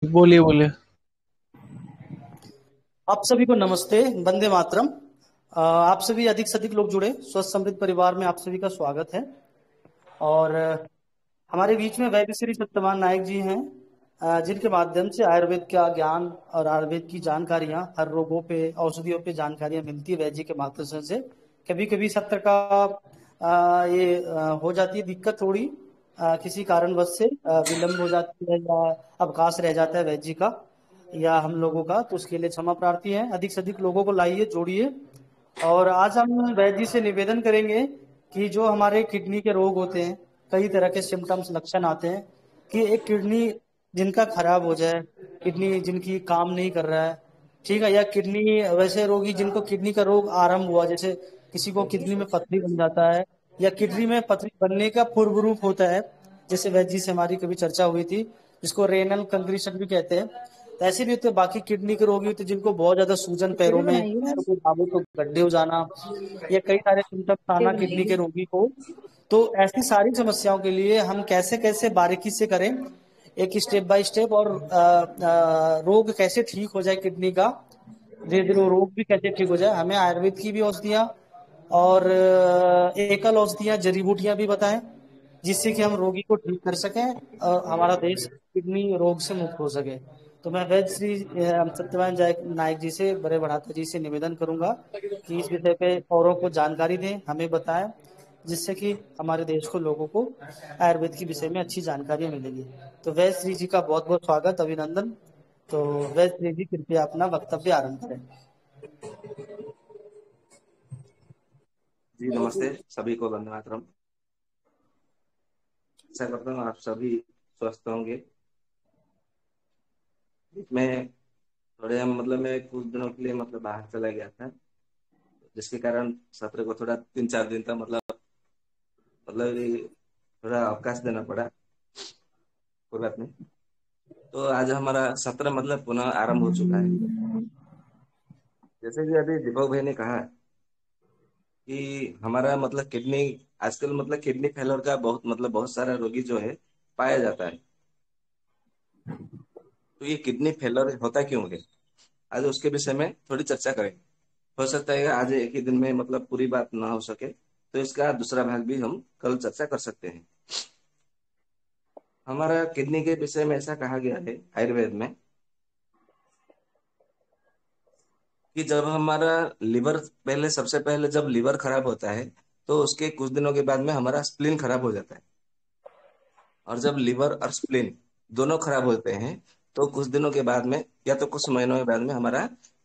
बोलिए बोलिए। आप सभी को नमस्ते। वंदे मातरम। आप सभी अधिक से अधिक लोग जुड़े स्वस्थ समृद्ध परिवार में आप सभी का स्वागत है। और हमारे बीच में वैद्य श्री सत्यवान नायक जी हैं, जिनके माध्यम से आयुर्वेद का ज्ञान और आयुर्वेद की जानकारियां, हर रोगों पे औषधियों पे जानकारियां मिलती है वैद्य जी के माध्यम से। कभी कभी सत्र का हो जाती है दिक्कत थोड़ी, किसी कारणवश से विलम्ब हो जाती है या अवकाश रह जाता है वैद्य जी का या हम लोगों का, तो उसके लिए क्षमा प्रार्थी है। अधिक से अधिक लोगों को लाइए, जोड़िए। और आज हम वैद्य जी से निवेदन करेंगे कि जो हमारे किडनी के रोग होते हैं, कई तरह के सिम्टम्स, लक्षण आते हैं कि एक किडनी जिनका खराब हो जाए, किडनी जिनकी काम नहीं कर रहा है, ठीक है, या किडनी वैसे रोगी जिनको किडनी का रोग आरंभ हुआ, जैसे किसी को किडनी में पथरी बन जाता है या किडनी में पथरी बनने का पूर्व रूप होता है, जैसे वैद्य जी से हमारी कभी चर्चा हुई थी, जिसको रेनल कंक्रीशन भी कहते हैं। तो ऐसे भी होते हैं। बाकी किडनी के रोगी होते हैं जिनको बहुत ज्यादा सूजन पैरों में, पैरों के धागों को गड्ढे हो जाना, या कई सारे सिम्टम्स आना किडनी के रोगी को। तो ऐसी सारी समस्याओं के लिए हम कैसे कैसे बारीकी से करें, एक स्टेप बाय स्टेप, और रोग कैसे ठीक हो जाए किडनी का, धीरे धीरे वो रोग भी कैसे ठीक हो जाए, हमें आयुर्वेद की भी औषधियाँ और एकल औषधियाँ, जड़ी बूटियां भी बताएं, जिससे कि हम रोगी को ठीक कर सकें और हमारा देश किडनी रोग से मुक्त हो सके। तो मैं वैद्य श्री सत्यवान नायक जी से, बड़े बढ़ाता जी से निवेदन करूंगा कि इस विषय पे औरों को जानकारी दें, हमें बताएं, जिससे कि हमारे देश को, लोगों को आयुर्वेद के विषय में अच्छी जानकारियां मिलेगी। तो वैद्य श्री जी का बहुत बहुत स्वागत, अभिनंदन। तो वैद्य श्री जी, कृपया अपना वक्तव्य आरंभ करें। जी नमस्ते, सभी को वंदे मातरम। आशा करता हूँ आप सभी स्वस्थ होंगे। मैं मैं कुछ दिनों के लिए बाहर चला गया था, जिसके कारण सत्र को थोड़ा 3-4 दिन तक ये थोड़ा अवकाश देना पड़ा। कोई बात नहीं। तो आज हमारा सत्र पुनः आरंभ हो चुका है। जैसे कि अभी दीपक भाई ने कहा कि हमारा किडनी आजकल किडनी फेलियर का बहुत सारा रोगी जो है पाया जाता है। तो ये किडनी फेलियर होता क्यों है, आज उसके विषय में थोड़ी चर्चा करेंगे। हो सकता है आज एक ही दिन में पूरी बात ना हो सके, तो इसका दूसरा भाग भी हम कल चर्चा कर सकते हैं। हमारा किडनी के विषय में ऐसा कहा गया है आयुर्वेद में कि जब हमारा लिवर, पहले सबसे पहले जब लिवर खराब होता है तो उसके कुछ दिनों के बाद में हमारा स्प्लीन खराब हो जाता है। और जब लिवर और स्प्लीन दोनों खराब होते हैं तो कुछ दिनों के बाद में या तो कुछ महीनों के बाद में हमारा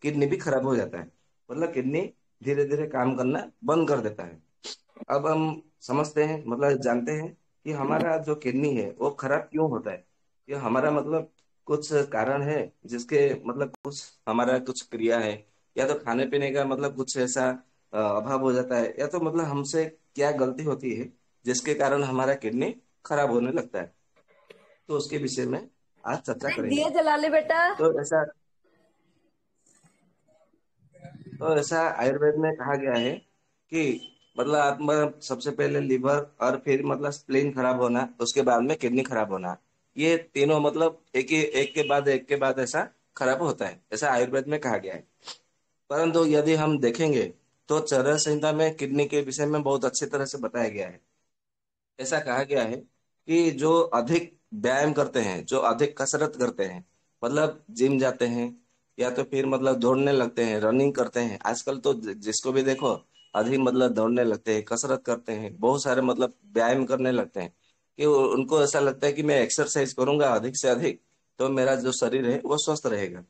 किडनी भी खराब हो जाता है। किडनी धीरे धीरे काम करना बंद कर देता है। अब हम समझते हैं, जानते हैं कि हमारा जो किडनी है वो खराब क्यों होता है। ये हमारा कुछ कारण है, जिसके कुछ हमारा कुछ क्रिया है, या तो खाने पीने का कुछ ऐसा अभाव हो जाता है, या तो हमसे क्या गलती होती है जिसके कारण हमारा किडनी खराब होने लगता है। तो उसके विषय में आज चर्चा करेंगे। दिए जला ले बेटा। तो ऐसा तो ऐसा आयुर्वेद में कहा गया है कि आत्मा सबसे पहले लिवर, और फिर स्प्लीन खराब होना, उसके बाद में किडनी खराब होना, ये तीनों एक के बाद ऐसा खराब होता है, ऐसा आयुर्वेद में कहा गया है। परंतु यदि हम देखेंगे तो चरक संहिता में किडनी के विषय में बहुत अच्छी तरह से बताया गया है। ऐसा कहा गया है कि जो अधिक व्यायाम करते हैं, जो अधिक कसरत करते हैं, जिम जाते हैं, या तो फिर दौड़ने लगते हैं, रनिंग करते हैं। आजकल तो जिसको भी देखो अधिक दौड़ने लगते हैं, कसरत करते हैं, बहुत सारे व्यायाम करने लगते हैं कि उनको ऐसा लगता है कि मैं एक्सरसाइज करूंगा अधिक से अधिक तो मेरा जो शरीर है वो स्वस्थ रहेगा।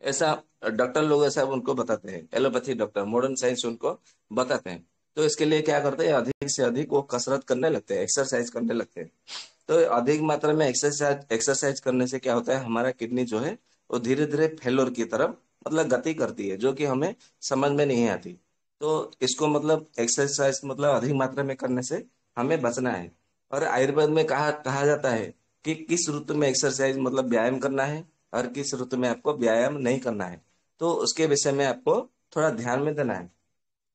ऐसा डॉक्टर लोग ऐसा उनको बताते हैं, एलोपैथी डॉक्टर, मॉडर्न साइंस उनको बताते हैं। तो इसके लिए क्या करते हैं, अधिक से अधिक वो कसरत करने लगते हैं, एक्सरसाइज करने लगते हैं। तो अधिक मात्रा में एक्सरसाइज करने से क्या होता है, हमारा किडनी जो है वो धीरे धीरे फेलोर की तरफ गति करती है, जो कि हमें समझ में नहीं आती। तो इसको एक्सरसाइज अधिक मात्रा में करने से हमें बचना है। और आयुर्वेद में कहा कहा जाता है कि किस ऋतु में एक्सरसाइज व्यायाम करना है और किस ऋतु में आपको व्यायाम नहीं करना है। तो उसके विषय में आपको थोड़ा ध्यान में देना है।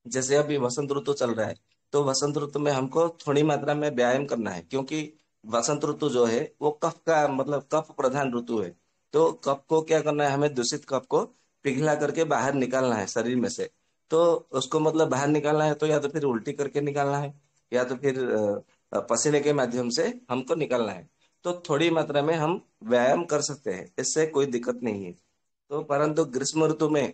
जैसे अभी वसंत ऋतु चल रहा है, तो वसंत ऋतु में हमको थोड़ी मात्रा में व्यायाम करना है, क्योंकि वसंत ऋतु जो है वो कफ का मतलब कफ प्रधान ऋतु है। तो कफ को क्या करना है, हमें दूषित कफ को पिघला करके बाहर निकालना है शरीर में से। तो उसको मतलब बाहर निकालना है तो या तो फिर उल्टी करके निकालना है, या तो फिर पसीने के माध्यम से हमको निकालना है। तो थोड़ी मात्रा में हम व्यायाम कर सकते हैं, इससे कोई दिक्कत नहीं है। तो परंतु ग्रीष्म ऋतु में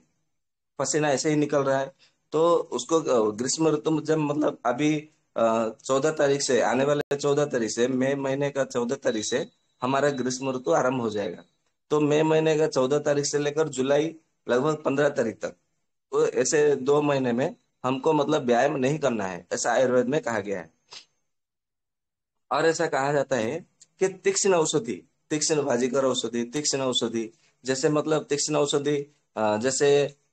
पसीना ऐसे ही निकल रहा है, तो उसको ग्रीष्म ऋतु में जब मतलब अभी 14 तारीख से, आने वाले 14 तारीख से, मई महीने का 14 तारीख से हमारा ग्रीष्म ऋतु आरंभ हो जाएगा। तो मई महीने का 14 तारीख से लेकर जुलाई लगभग 15 तारीख तक, तो ऐसे 2 महीने में हमको मतलब व्यायाम नहीं करना है, ऐसा आयुर्वेद में कहा गया है। और ऐसा कहा जाता है कि तीक्ष्ण औषधि, तीक्ष्ण वाजिकर औषधि, तीक्ष्ण औषधि, जैसे मतलब तीक्ष्ण औषधि जैसे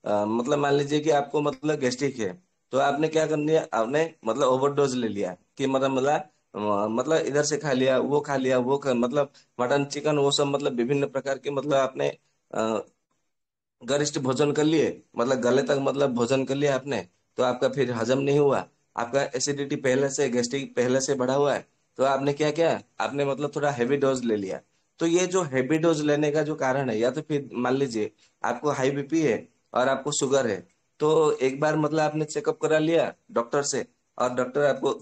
मतलब मान लीजिए कि आपको मतलब गैस्ट्रिक है, तो आपने क्या कर लिया, आपने मतलब ओवरडोज ले लिया कि मतलब इधर से खा लिया, वो खा लिया, मतलब मटन चिकन वो सब मतलब विभिन्न प्रकार के मतलब आपने गरिष्ठ भोजन कर लिए, मतलब गले तक मतलब भोजन कर लिया आपने, तो आपका फिर हजम नहीं हुआ, आपका एसिडिटी पहले से, गैस्ट्रिक पहले से बढ़ा हुआ है, तो आपने क्या किया, आपने मतलब थोड़ा हैवी डोज ले लिया। तो ये जो हैवी डोज लेने का जो कारण है, या तो फिर मान लीजिए आपको हाई बीपी है और आपको शुगर है, तो एक बार मतलब आपने चेकअप करा लिया डॉक्टर से, और डॉक्टर आपको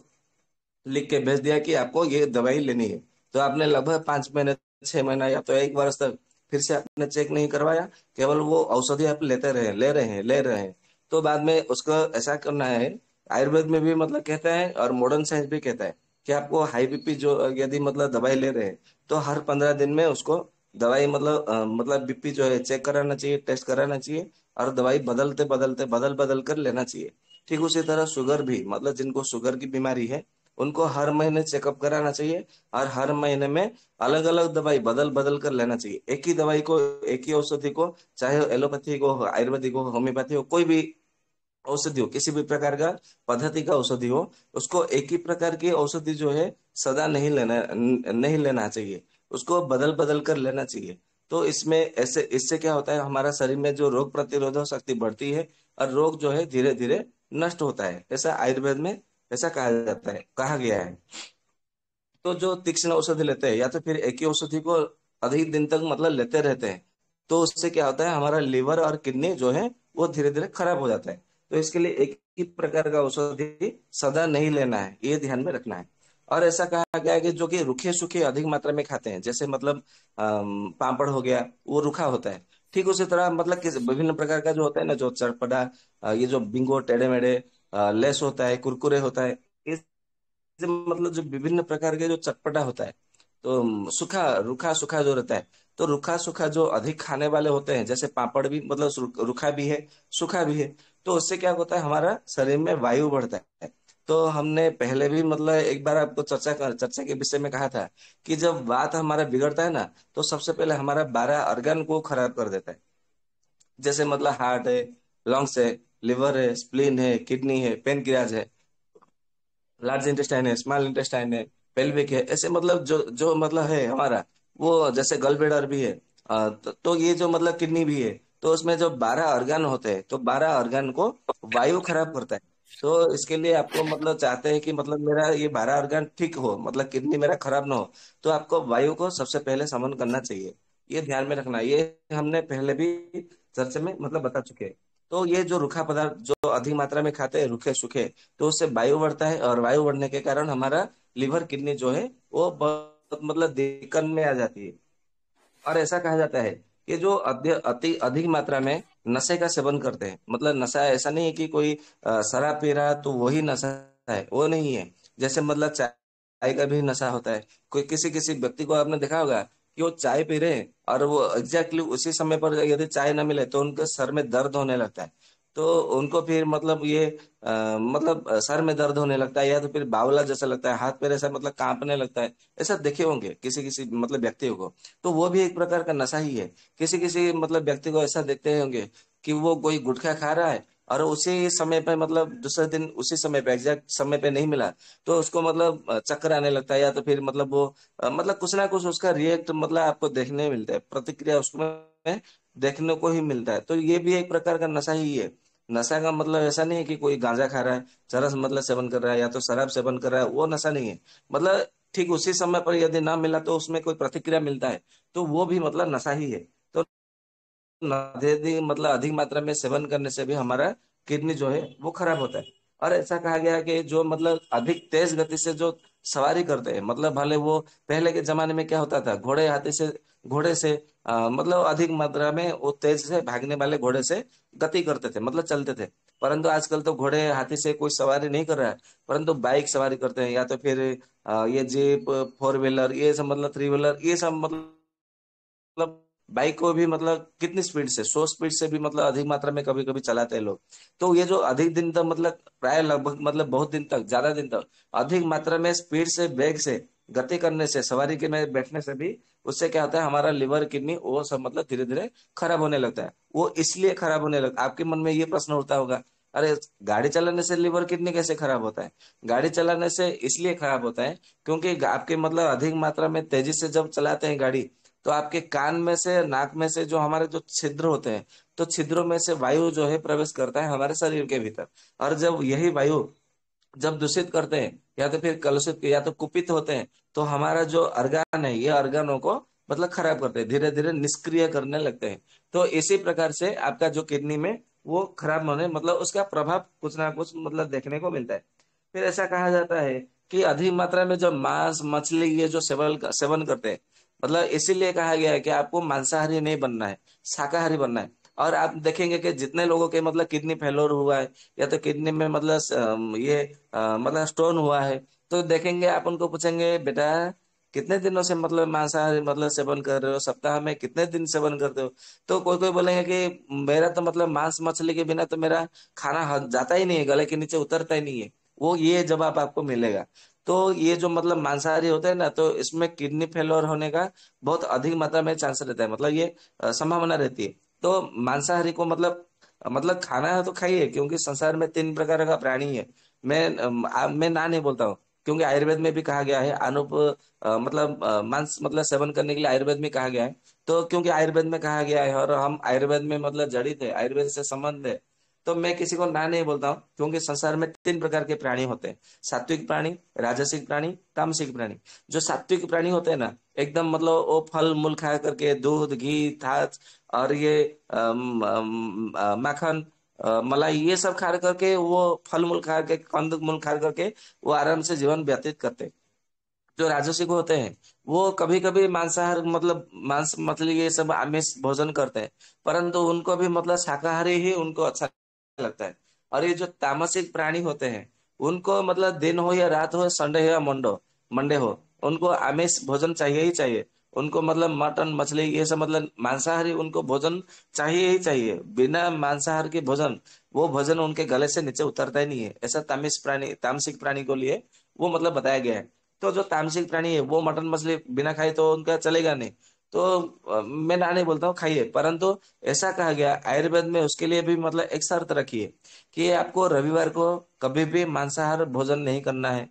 लिख के भेज दिया कि आपको ये दवाई लेनी है, तो आपने लगभग 5 महीने, 6 महीना या तो 1 वर्ष तक फिर से आपने चेक नहीं करवाया, केवल वो औषधि आप लेते रहे, ले रहे हैं, ले रहे हैं। तो बाद में उसको ऐसा करना है, आयुर्वेद में भी मतलब कहता है और मॉडर्न साइंस भी कहता है कि आपको हाई बीपी जो यदि मतलब दवाई ले रहे हैं, तो हर 15 दिन में उसको दवाई मतलब बीपी जो है चेक कराना चाहिए, टेस्ट कराना चाहिए, और दवाई बदलते बदलते बदल बदल कर लेना चाहिए। ठीक उसी तरह शुगर भी, मतलब जिनको शुगर की बीमारी है उनको हर महीने चेकअप कराना चाहिए, और हर महीने में अलग अलग दवाई बदल बदल कर लेना चाहिए। एक ही दवाई को, एक ही औषधि को, चाहे एलोपैथिक हो, आयुर्वेदिक हो, होम्योपैथी हो, कोई भी औषधि हो, किसी भी प्रकार का पद्धति का औषधि हो, उसको एक ही प्रकार की औषधि जो है सदा नहीं लेना चाहिए, उसको बदल बदल कर लेना चाहिए। तो इसमें ऐसे, इससे क्या होता है, हमारा शरीर में जो रोग प्रतिरोधक शक्ति बढ़ती है, और रोग जो है धीरे धीरे नष्ट होता है, ऐसा आयुर्वेद में ऐसा कहा जाता है, कहा गया है। तो जो तीक्ष्ण औषधि लेते हैं या तो फिर एक ही औषधि को अधिक दिन तक मतलब लेते रहते हैं, तो उससे क्या होता है, हमारा लिवर और किडनी जो है वो धीरे धीरे खराब हो जाता है। तो इसके लिए एक ही प्रकार का औषधि सदा नहीं लेना है, ये ध्यान में रखना है। और ऐसा कहा गया है कि जो कि रूखे सूखे अधिक मात्रा में खाते हैं, जैसे मतलब पापड़ हो गया, वो रूखा होता है। ठीक उसी तरह मतलब किस विभिन्न प्रकार का जो होता है ना, जो चटपटा ये जो बिंगो टेढ़े मेढ़े लेस होता है, कुरकुरे होता है, मतलब जो विभिन्न प्रकार के जो चटपटा होता है, तो सूखा रूखा सूखा जो रहता है, तो रूखा सूखा जो अधिक खाने वाले होते हैं, जैसे पापड़ भी मतलब रूखा भी है, सूखा भी है, तो उससे क्या होता है, हमारा शरीर में वायु बढ़ता है। तो हमने पहले भी मतलब एक बार आपको चर्चा के विषय में कहा था कि जब वात हमारा बिगड़ता है ना, तो सबसे पहले हमारा 12 organ को खराब कर देता है। जैसे मतलब हार्ट है, लंग्स है, लिवर है, स्प्लीन है, किडनी है, पेनक्रियाज है, लार्ज इंटेस्टाइन है, स्मॉल इंटेस्टाइन है, पेल्विक है, ऐसे मतलब जो जो मतलब है हमारा, वो जैसे गल ब्लैडर भी है, तो ये जो मतलब किडनी भी है, तो उसमें जो 12 organ होते हैं, तो 12 organ को वायु खराब करता है। तो इसके लिए आपको मतलब चाहते हैं कि मतलब मेरा ये 12 organ ठीक हो, मतलब किडनी मेरा खराब ना हो, तो आपको वायु को सबसे पहले समन करना चाहिए। ये ध्यान में रखना, ये हमने पहले भी चर्चा में मतलब बता चुके हैं। तो ये जो रूखा पदार्थ जो अधिक मात्रा में खाते हैं, रूखे सूखे, तो उससे वायु बढ़ता है, और वायु बढ़ने के कारण हमारा लिवर किडनी जो है वो बहुत मतलब दिक्कत में आ जाती है। और ऐसा कहा जाता है कि जो अति अधिक मात्रा में नशे का सेवन करते हैं, मतलब नशा ऐसा नहीं है कि कोई शराब पी रहा है तो वही नशा है, वो नहीं है। जैसे मतलब चाय का भी नशा होता है। कोई किसी किसी व्यक्ति को आपने देखा होगा कि वो चाय पी रहे हैं, और वो एग्जैक्टली उसी समय पर यदि चाय ना मिले तो उनके सर में दर्द होने लगता है। तो उनको फिर मतलब ये सर में दर्द होने लगता है, या तो फिर बावला जैसा लगता है, हाथ पैर ऐसा मतलब कांपने लगता है। ऐसा देखे होंगे किसी किसी मतलब व्यक्तियों को। तो वो भी एक प्रकार का नशा ही है। किसी किसी मतलब व्यक्ति को ऐसा देखते होंगे कि वो कोई गुटखा खा रहा है, और उसी समय पे मतलब दूसरे दिन उसी समय पे एग्जैक्ट समय पे नहीं मिला, तो उसको मतलब चक्कर आने लगता है, या तो फिर मतलब वो मतलब कुछ ना कुछ उसका रिएक्ट मतलब आपको देखने मिलता है, प्रतिक्रिया उसमें देखने को ही मिलता है। तो ये भी एक प्रकार का नशा ही है। नशा का मतलब ऐसा नहीं है कि कोई गांजा खा रहा है, चरस मतलब सेवन कर रहा है, या तो शराब सेवन कर रहा है, वो नशा नहीं है। मतलब ठीक उसी समय पर यदि ना मिला तो उसमें कोई प्रतिक्रिया मिलता है, तो वो भी मतलब नशा ही है। तो अधिक मतलब अधिक मात्रा में सेवन करने से भी हमारा किडनी जो है वो खराब होता है। और ऐसा कहा गया है कि जो मतलब अधिक तेज गति से जो सवारी करते हैं, मतलब भले वो पहले के जमाने में क्या होता था, घोड़े हाथी से घोड़े से मतलब अधिक मात्रा में वो तेज से भागने वाले घोड़े से गति करते थे, मतलब चलते थे। परंतु आजकल तो घोड़े हाथी से कोई सवारी नहीं कर रहा है, परंतु बाइक सवारी करते हैं, या तो फिर ये जीप, फोर व्हीलर, ये सब मतलब थ्री व्हीलर, ये सब मतलब बाइक को भी मतलब कितनी स्पीड से, 100 स्पीड से भी मतलब अधिक मात्रा में कभी कभी चलाते हैं लोग। तो ये जो अधिक दिन तक मतलब प्राय लगभग मतलब बहुत दिन तक, ज्यादा दिन तक अधिक मात्रा में स्पीड से, वेग से गति करने से, सवारी के में बैठने से भी उससे क्या होता है, हमारा लिवर, किडनी वो सब मतलब धीरे धीरे खराब होने लगता है। वो इसलिए खराब होने लगता है, आपके मन में ये प्रश्न उठता होगा, अरे गाड़ी चलाने से लिवर किडनी कैसे खराब होता है? गाड़ी चलाने से इसलिए खराब होता है क्योंकि आपके मतलब अधिक मात्रा में तेजी से जब चलाते हैं गाड़ी, तो आपके कान में से, नाक में से जो हमारे जो छिद्र होते हैं, तो छिद्रों में से वायु जो है प्रवेश करता है हमारे शरीर के भीतर। और जब यही वायु जब दूषित करते हैं या तो फिर कलुषित या तो कुपित होते हैं, तो हमारा जो अर्गान है, ये अर्गानों को मतलब खराब करते हैं, धीरे धीरे निष्क्रिय करने लगते हैं। तो इसी प्रकार से आपका जो किडनी में वो खराब होने मतलब उसका प्रभाव कुछ ना कुछ मतलब देखने को मिलता है। फिर ऐसा कहा जाता है कि अधिक मात्रा में जो मांस, मछली ये जो सेवन सेवन करते हैं, मतलब इसीलिए कहा गया है कि आपको मांसाहारी नहीं बनना है, शाकाहारी बनना है। और आप देखेंगे कि जितने लोगों के मतलब किडनी फेलोर हुआ है या तो किडनी में मतलब ये मतलब स्टोन हुआ है, तो देखेंगे आप उनको पूछेंगे, बेटा कितने दिनों से मतलब मांसाहारी मतलब सेवन कर रहे हो, सप्ताह में कितने दिन सेवन करते हो? तो कोई कोई बोलेंगे कि मेरा तो मतलब मांस मछली के बिना तो मेरा खाना जाता ही नहीं है, गले के नीचे उतरता ही नहीं है। वो ये जवाब आपको मिलेगा। तो ये जो मतलब मांसाहारी होते हैं ना, तो इसमें किडनी फेलोर होने का बहुत अधिक मात्रा में चांस रहता है, मतलब ये संभावना रहती है। तो मांसाहारी को मतलब खाना है तो खाइए, क्योंकि संसार में 3 प्रकार का प्राणी है। मैं ना नहीं बोलता हूँ, क्योंकि आयुर्वेद में भी कहा गया है मतलब मांस मतलब सेवन करने के लिए आयुर्वेद में कहा गया है। तो क्योंकि आयुर्वेद में कहा गया है और हम आयुर्वेद में मतलब जड़ित है, आयुर्वेद से संबंध है, तो मैं किसी को ना नहीं बोलता हूँ। क्योंकि संसार में 3 प्रकार के प्राणी होते हैं, सात्विक प्राणी, राजसिक प्राणी, तामसिक प्राणी। जो सात्विक प्राणी होते हैं ना, एकदम मतलब वो फल मूल खा करके, दूध, घी, छाछ और ये माखन, मलाई, ये सब खा करके, वो फल मूल खा के, कंद मूल खा करके वो आराम से जीवन व्यतीत करते हैं। जो राजसिक होते हैं वो कभी कभी मांसाहार मतलब मांस मछली ये सब आमिष भोजन करते हैं, परंतु उनको भी मतलब शाकाहारी ही उनको अच्छा लगता है। और ये जो तामसिक प्राणी होते हैं, उनको मतलब दिन हो या रात हो, संडे हो या मंडे हो, उनको आमिष भोजन चाहिए ही चाहिए। उनको मतलब मटन, मछली ये सब मतलब मांसाहारी उनको भोजन चाहिए ही चाहिए। बिना मांसाहार के भोजन, वो भोजन उनके गले से नीचे उतरता ही नहीं है। ऐसा तामसिक प्राणी को लिए वो मतलब बताया गया है। तो जो तामसिक प्राणी है वो मटन मछली बिना खाए तो उनका चलेगा नहीं। तो मैं ना नहीं बोलता हूँ खाइए, परंतु ऐसा कहा गया आयुर्वेद में, उसके लिए भी मतलब एक शर्त रखी है कि आपको रविवार को कभी भी मांसाहार भोजन नहीं करना है,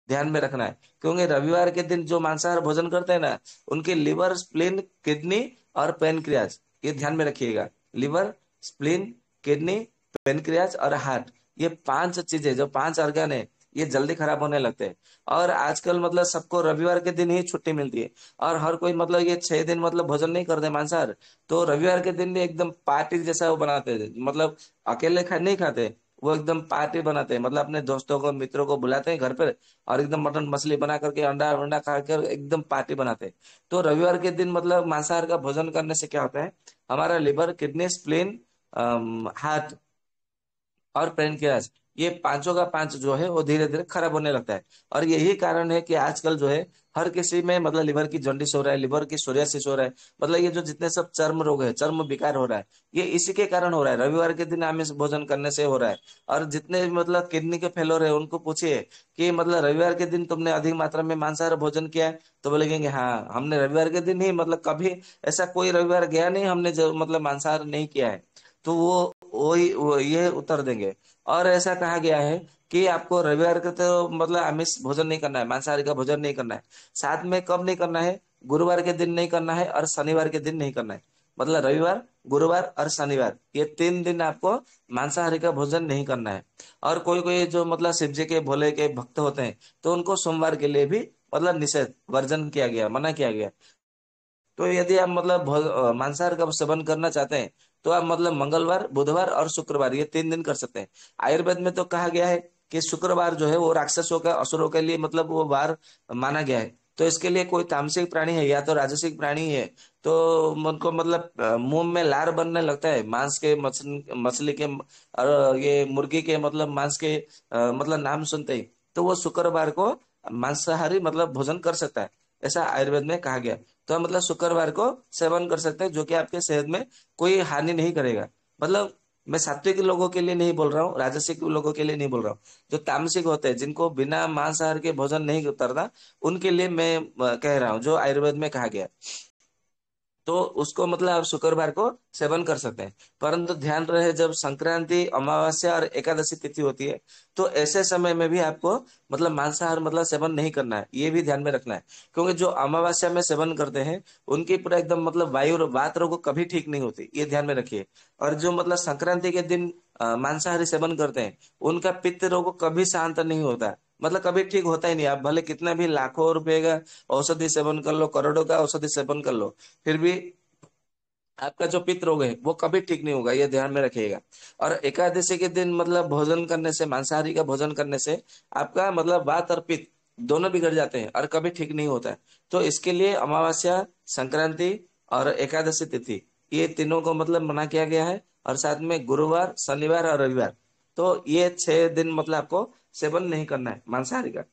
ध्यान में रखना है। क्योंकि रविवार के दिन जो मांसाहार भोजन करते हैं ना, उनके लिवर, स्प्लीन, किडनी और पेनक्रियाज, ये ध्यान में रखिएगा। लिवर, स्प्लीन, किडनी, पेनक्रियाज और हार्ट, ये 5 चीजें, जो 5 organ है, ये जल्दी खराब होने लगते हैं। और आजकल मतलब सबको रविवार के दिन ही छुट्टी मिलती है, और हर कोई मतलब ये 6 दिन मतलब भोजन नहीं करते मांसाहार। तो रविवार के दिन भी एकदम पार्टी जैसा वो बनाते हैं, मतलब अकेले नहीं खाते, वो एकदम पार्टी बनाते हैं, मतलब अपने दोस्तों को, मित्रों को बुलाते हैं घर पर, और एकदम मटन मछली बना करके, अंडा अंडा खा कर एकदम पार्टी बनाते हैं। तो रविवार के दिन मतलब मांसाहार का भोजन करने से क्या होता है, हमारा लिवर, किडनी, स्प्लीन, हार्ट और पेनक्रियास, ये पांचों का पांच जो है वो धीरे धीरे खराब होने लगता है। और यही कारण है कि आजकल जो है हर किसी में मतलब लिवर की जॉन्डिस हो रहा है, लिवर की सोरियासिस हो रहा है, मतलब ये जो जितने सब चर्म रोग है, चर्म विकार हो रहा है, ये इसी के कारण हो रहा है, रविवार के दिन आमिष भोजन करने से हो रहा है। और जितने भी मतलब किडनी के फेलोर है, उनको पूछिए कि मतलब रविवार के दिन तुमने अधिक मात्रा में मांसाहार भोजन किया है, तो बोलेंगे हाँ, हमने रविवार के दिन ही, मतलब कभी ऐसा कोई रविवार गया नहीं हमने जो मतलब मांसाहार नहीं किया है। तो वो ये उत्तर देंगे। और ऐसा कहा गया है कि आपको रविवार को तो मतलब आमिष भोजन नहीं करना है, मांसाहारी का भोजन नहीं करना है। साथ में कब नहीं करना है, गुरुवार के दिन नहीं करना है और शनिवार के दिन नहीं करना है। मतलब रविवार, गुरुवार और शनिवार, ये 3 दिन आपको मांसाहारी का भोजन नहीं करना है। और कोई कोई जो मतलब शिव जी के भोले के भक्त होते हैं, तो उनको सोमवार के लिए भी मतलब निषेध वर्जन किया गया, मना किया गया। तो यदि आप मतलब मांसाहार का सेवन करना चाहते हैं तो आप मतलब मंगलवार, बुधवार और शुक्रवार ये 3 दिन कर सकते हैं। आयुर्वेद में तो कहा गया है कि शुक्रवार जो है वो राक्षसों का, असुरों के लिए मतलब वो वार माना गया है। तो इसके लिए कोई तामसिक प्राणी है या तो राजसिक प्राणी है तो उनको मतलब मुंह में लार बनने लगता है मांस के, मछली के और ये मुर्गी के मतलब मांस के मतलब नाम सुनते ही, तो वो शुक्रवार को मांसाहारी मतलब भोजन कर सकता है। ऐसा आयुर्वेद में कहा गया। तो हम मतलब शुक्रवार को सेवन कर सकते हैं, जो कि आपके सेहत में कोई हानि नहीं करेगा। मतलब मैं सात्विक लोगों के लिए नहीं बोल रहा हूँ, राजसिक लोगों के लिए नहीं बोल रहा हूँ। जो तामसिक होते हैं जिनको बिना मांसाहार के भोजन नहीं उतरता, उनके लिए मैं कह रहा हूँ जो आयुर्वेद में कहा गया। तो उसको मतलब आप शुक्रवार को सेवन कर सकते हैं। परंतु ध्यान रहे जब संक्रांति, अमावस्या और एकादशी तिथि होती है तो ऐसे समय में भी आपको मतलब मांसाहार मतलब सेवन नहीं करना है, ये भी ध्यान में रखना है। क्योंकि जो अमावस्या में सेवन करते हैं उनकी पूरा एकदम मतलब वायु और वात रोग कभी ठीक नहीं होती, ये ध्यान में रखिए। और जो मतलब संक्रांति के दिन मांसाहारी सेवन करते हैं उनका पित्त रोग कभी शांत नहीं होता, मतलब कभी ठीक होता ही नहीं। आप भले कितना भी लाखों रुपए का औषधि सेवन कर लो, करोड़ों का औषधि सेवन कर लो, फिर भी आपका जो पित्त रोग है वो कभी ठीक नहीं होगा, ये ध्यान में रखिएगा। और एकादशी के दिन मतलब भोजन करने से, मांसाहारी का भोजन करने से आपका मतलब वात और पित्त दोनों बिगड़ जाते हैं और कभी ठीक नहीं होता है। तो इसके लिए अमावस्या, संक्रांति और एकादशी तिथि ये तीनों को मतलब मना किया गया है। और साथ में गुरुवार, शनिवार और रविवार, तो ये 6 दिन मतलब आपको सेवन नहीं करना है मांसाहारी का।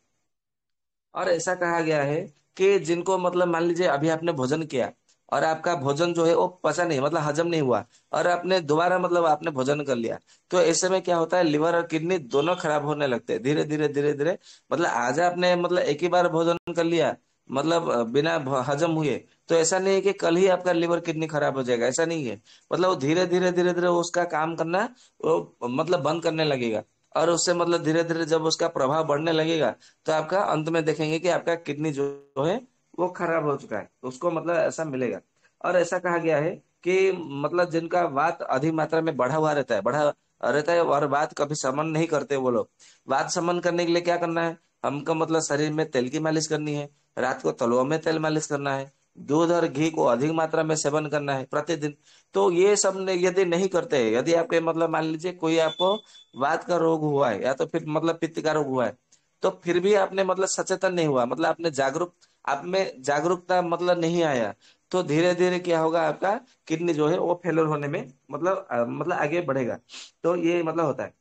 और ऐसा कहा गया है कि जिनको मतलब मान लीजिए अभी आपने भोजन किया और आपका भोजन जो है वो पचा नहीं, मतलब हजम नहीं हुआ, और आपने दोबारा मतलब आपने भोजन कर लिया, तो ऐसे में क्या होता है, लिवर और किडनी दोनों खराब होने लगते हैं धीरे धीरे धीरे धीरे। मतलब आज आपने मतलब एक ही बार भोजन कर लिया, मतलब बिना हजम हुए, तो ऐसा नहीं है कि कल ही आपका लिवर किडनी खराब हो जाएगा, ऐसा नहीं है। मतलब वो धीरे धीरे धीरे धीरे उसका काम करना वो मतलब बंद करने लगेगा। और उससे मतलब धीरे धीरे जब उसका प्रभाव बढ़ने लगेगा तो आपका अंत में देखेंगे कि आपका किडनी जो है वो खराब हो चुका है, तो उसको मतलब ऐसा मिलेगा। और ऐसा कहा गया है कि मतलब जिनका वात अधिक मात्रा में बढ़ा हुआ रहता है, बढ़ा रहता है और वात कभी समन नहीं करते वो लोग, वात समन करने के लिए क्या करना है, हमको मतलब शरीर में तेल की मालिश करनी है, रात को तलवों में तेल मालिश करना है, दूध और घी को अधिक मात्रा में सेवन करना है प्रतिदिन। तो ये सब यदि नहीं करते, यदि आपके मतलब मान लीजिए कोई आपको वात का रोग हुआ है या तो फिर मतलब पित्त का रोग हुआ है, तो फिर भी आपने मतलब सचेतन नहीं हुआ, मतलब आपने आप में जागरूकता मतलब नहीं आया, तो धीरे धीरे क्या होगा, आपका किडनी जो है वो फेलर होने में मतलब मतलब आगे बढ़ेगा। तो ये मतलब होता है।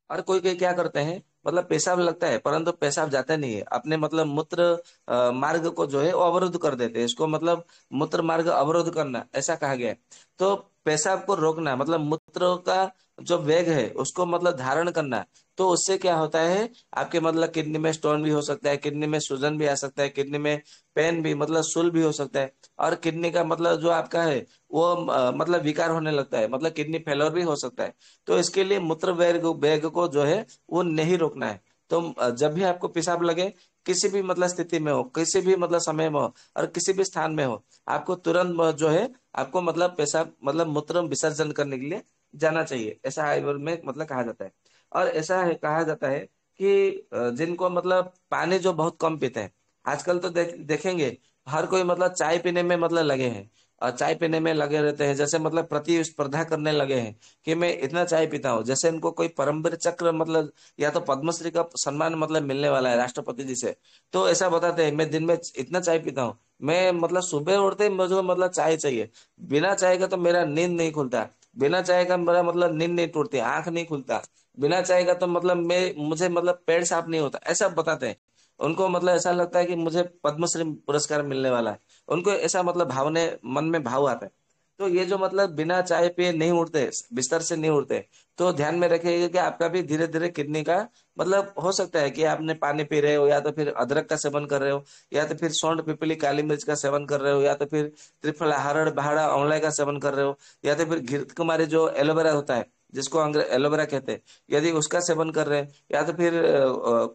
और कोई कोई क्या करते हैं, मतलब पेशाब लगता है परंतु पेशाब जाता नहीं है, अपने मतलब मूत्र मार्ग को जो है वो अवरुद्ध कर देते हैं, इसको मतलब मूत्र मार्ग अवरोध करना ऐसा कहा गया है। तो पेशाब को रोकना मतलब मूत्र का जो वेग है उसको मतलब धारण करना, तो उससे क्या होता है, आपके मतलब किडनी में स्टोन भी हो सकता है, किडनी में सूजन भी आ सकता है, किडनी में पेन भी मतलब शूल भी हो सकता है, और किडनी का मतलब जो आपका है वो मतलब विकार होने लगता है, मतलब किडनी फेलोर भी हो सकता है। तो इसके लिए मूत्र वेग वेग को जो है वो नहीं रोकना है। तो जब भी आपको पेशाब लगे, किसी भी मतलब स्थिति में हो, किसी भी मतलब समय में हो और किसी भी स्थान में हो, आपको तुरंत जो है आपको मतलब पेशाब मतलब मूत्र विसर्जन करने के लिए जाना चाहिए, ऐसा आयुर्वेद में मतलब कहा जाता है। और ऐसा है कहा जाता है कि जिनको मतलब पानी जो बहुत कम पीते हैं, आजकल तो देखेंगे हर कोई मतलब चाय पीने में मतलब लगे हैं, और चाय पीने में लगे रहते हैं, जैसे मतलब प्रतिस्पर्धा करने लगे हैं कि मैं इतना चाय पीता हूँ, जैसे इनको कोई परमवीर चक्र मतलब या तो पद्मश्री का सम्मान मतलब मिलने वाला है राष्ट्रपति जी से। तो ऐसा बताते हैं मैं दिन में इतना चाय पीता हूँ, मैं मतलब सुबह उठते ही मुझे मतलब चाय चाहिए, बिना चाय का तो मेरा नींद नहीं खुलता, बिना चाय का मेरा मतलब नींद नहीं टूटती, आंख नहीं खुलता, बिना चाय का तो मतलब मैं मुझे मतलब पेट साफ नहीं होता, ऐसा बताते हैं। उनको मतलब ऐसा लगता है कि मुझे पद्मश्री पुरस्कार मिलने वाला है, उनको ऐसा मतलब भावने मन में भाव आता है। तो ये जो मतलब बिना चाय पिए नहीं उठते, बिस्तर से नहीं उठते, तो ध्यान में रखिएगा कि आपका भी धीरे धीरे किडनी का मतलब हो सकता है कि आपने पानी पी रहे हो या तो फिर अदरक का सेवन कर रहे हो या तो फिर सौंठ, पिपली, काली मिर्च का सेवन कर रहे हो या तो फिर त्रिफला, हरड़, बहाड़ा, आंवला का सेवन कर रहे हो या तो फिर घृत कुमारी जो एलोवेरा होता है जिसको अंग्रेज एलोवेरा कहते हैं, यदि उसका सेवन कर रहे हैं या तो फिर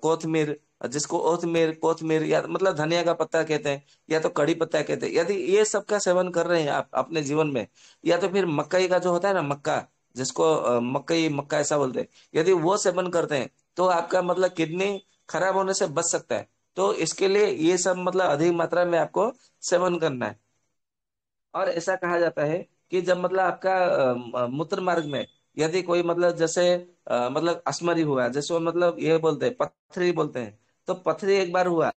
कोथमीर, जिसको ओथमीर, कोथमीर या मतलब धनिया का पत्ता कहते हैं या तो कड़ी पत्ता कहते हैं, यदि ये सब का सेवन कर रहे हैं आप अपने जीवन में, या तो फिर मकई का जो होता है ना मक्का, जिसको मकई मक्का ऐसा बोलते हैं, यदि वो सेवन करते हैं तो आपका मतलब किडनी खराब होने से बच सकता है। तो इसके लिए ये सब मतलब अधिक मात्रा में आपको सेवन करना है। और ऐसा कहा जाता है कि जब मतलब आपका मूत्र मार्ग में यदि कोई मतलब जैसे मतलब अस्मरी हुआ, जैसे वो मतलब ये बोलते हैं पथरी बोलते हैं, तो पथरी एक बार हुआ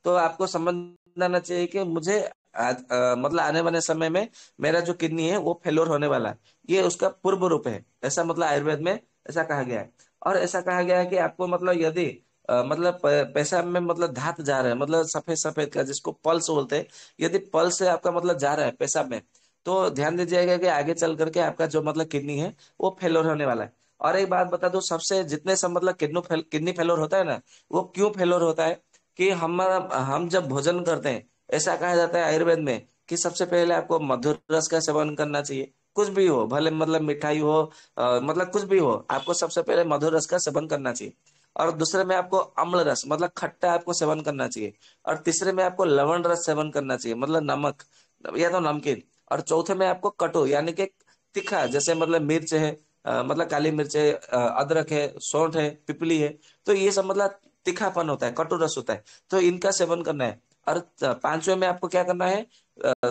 तो आपको समझ आना चाहिए कि मुझे मतलब आने वाले समय में मेरा जो किडनी है वो फेलोर होने वाला है। ये उसका पूर्व रूप है, ऐसा मतलब आयुर्वेद में ऐसा कहा गया है। और ऐसा कहा गया है कि आपको मतलब यदि मतलब पेशाब में मतलब धात जा रहा है, मतलब सफेद सफेद का जिसको पल्स बोलते हैं, यदि पल्स से आपका मतलब जा रहा है पेशाब में, तो ध्यान दीजिएगा कि आगे चल करके आपका जो मतलब किडनी है वो फेलोर होने वाला है। और एक बात बता दो, सबसे जितने सब मतलब किडनी फेलोर होता है ना, वो क्यों फेलोर होता है कि हमारा हम जब भोजन करते हैं, ऐसा कहा जाता है आयुर्वेद में कि सबसे पहले आपको मधुर रस का सेवन करना चाहिए। कुछ भी हो, भले मतलब मिठाई हो, मतलब कुछ भी हो, आपको सबसे पहले मधुर रस का सेवन करना चाहिए। और दूसरे में आपको अम्ल रस मतलब खट्टा आपको सेवन करना चाहिए। और तीसरे में आपको लवण रस सेवन करना चाहिए, मतलब नमक या तो नमकीन। और चौथे में आपको कटु यानी कि तीखा, जैसे मतलब मिर्च है, मतलब काली मिर्च है, अदरक है, सौंठ है, पिपली है। तो ये सब मतलब तीखापन होता है, कटु रस होता है, तो इनका सेवन करना है। और पांचवें में आपको क्या करना है,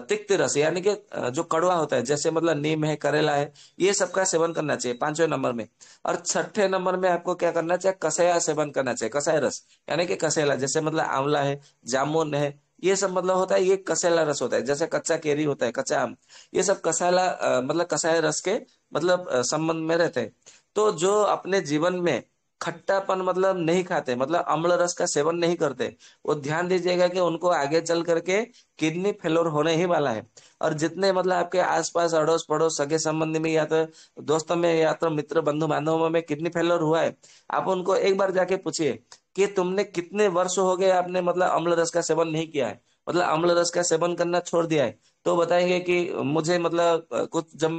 तिक्त रस यानी कि जो कड़वा होता है, जैसे मतलब नीम है, करेला है, ये सब का सेवन करना चाहिए पांचवें नंबर में। और छठे नंबर में आपको क्या करना चाहिए, कसाया सेवन करना चाहिए, कसाय रस यानी कि कसेला, जैसे मतलब आंवला है, जामुन है, ये सब मतलब होता है, ये कसेला रस होता है। जैसे कच्चा केरी होता है, कच्चा आम, ये सब कसाला मतलब कसाय रस के मतलब संबंध में रहते हैं। तो जो अपने जीवन में खट्टापन मतलब नहीं खाते, मतलब अम्ल रस का सेवन नहीं करते, वो ध्यान दीजिएगा कि उनको आगे चल करके किडनी फेलोर होने ही वाला है। और जितने मतलब आपके आसपास अड़ोस पड़ोस सगे संबंधी में या तो दोस्तों में या तो मित्र बंधु बांधवों में किडनी फेलोर हुआ है, आप उनको एक बार जाके पूछिए कि तुमने कितने वर्ष हो गए आपने मतलब अम्ल रस का सेवन नहीं किया है, मतलब अम्ल रस का सेवन करना छोड़ दिया है। तो बताएंगे कि मुझे मतलब कुछ जब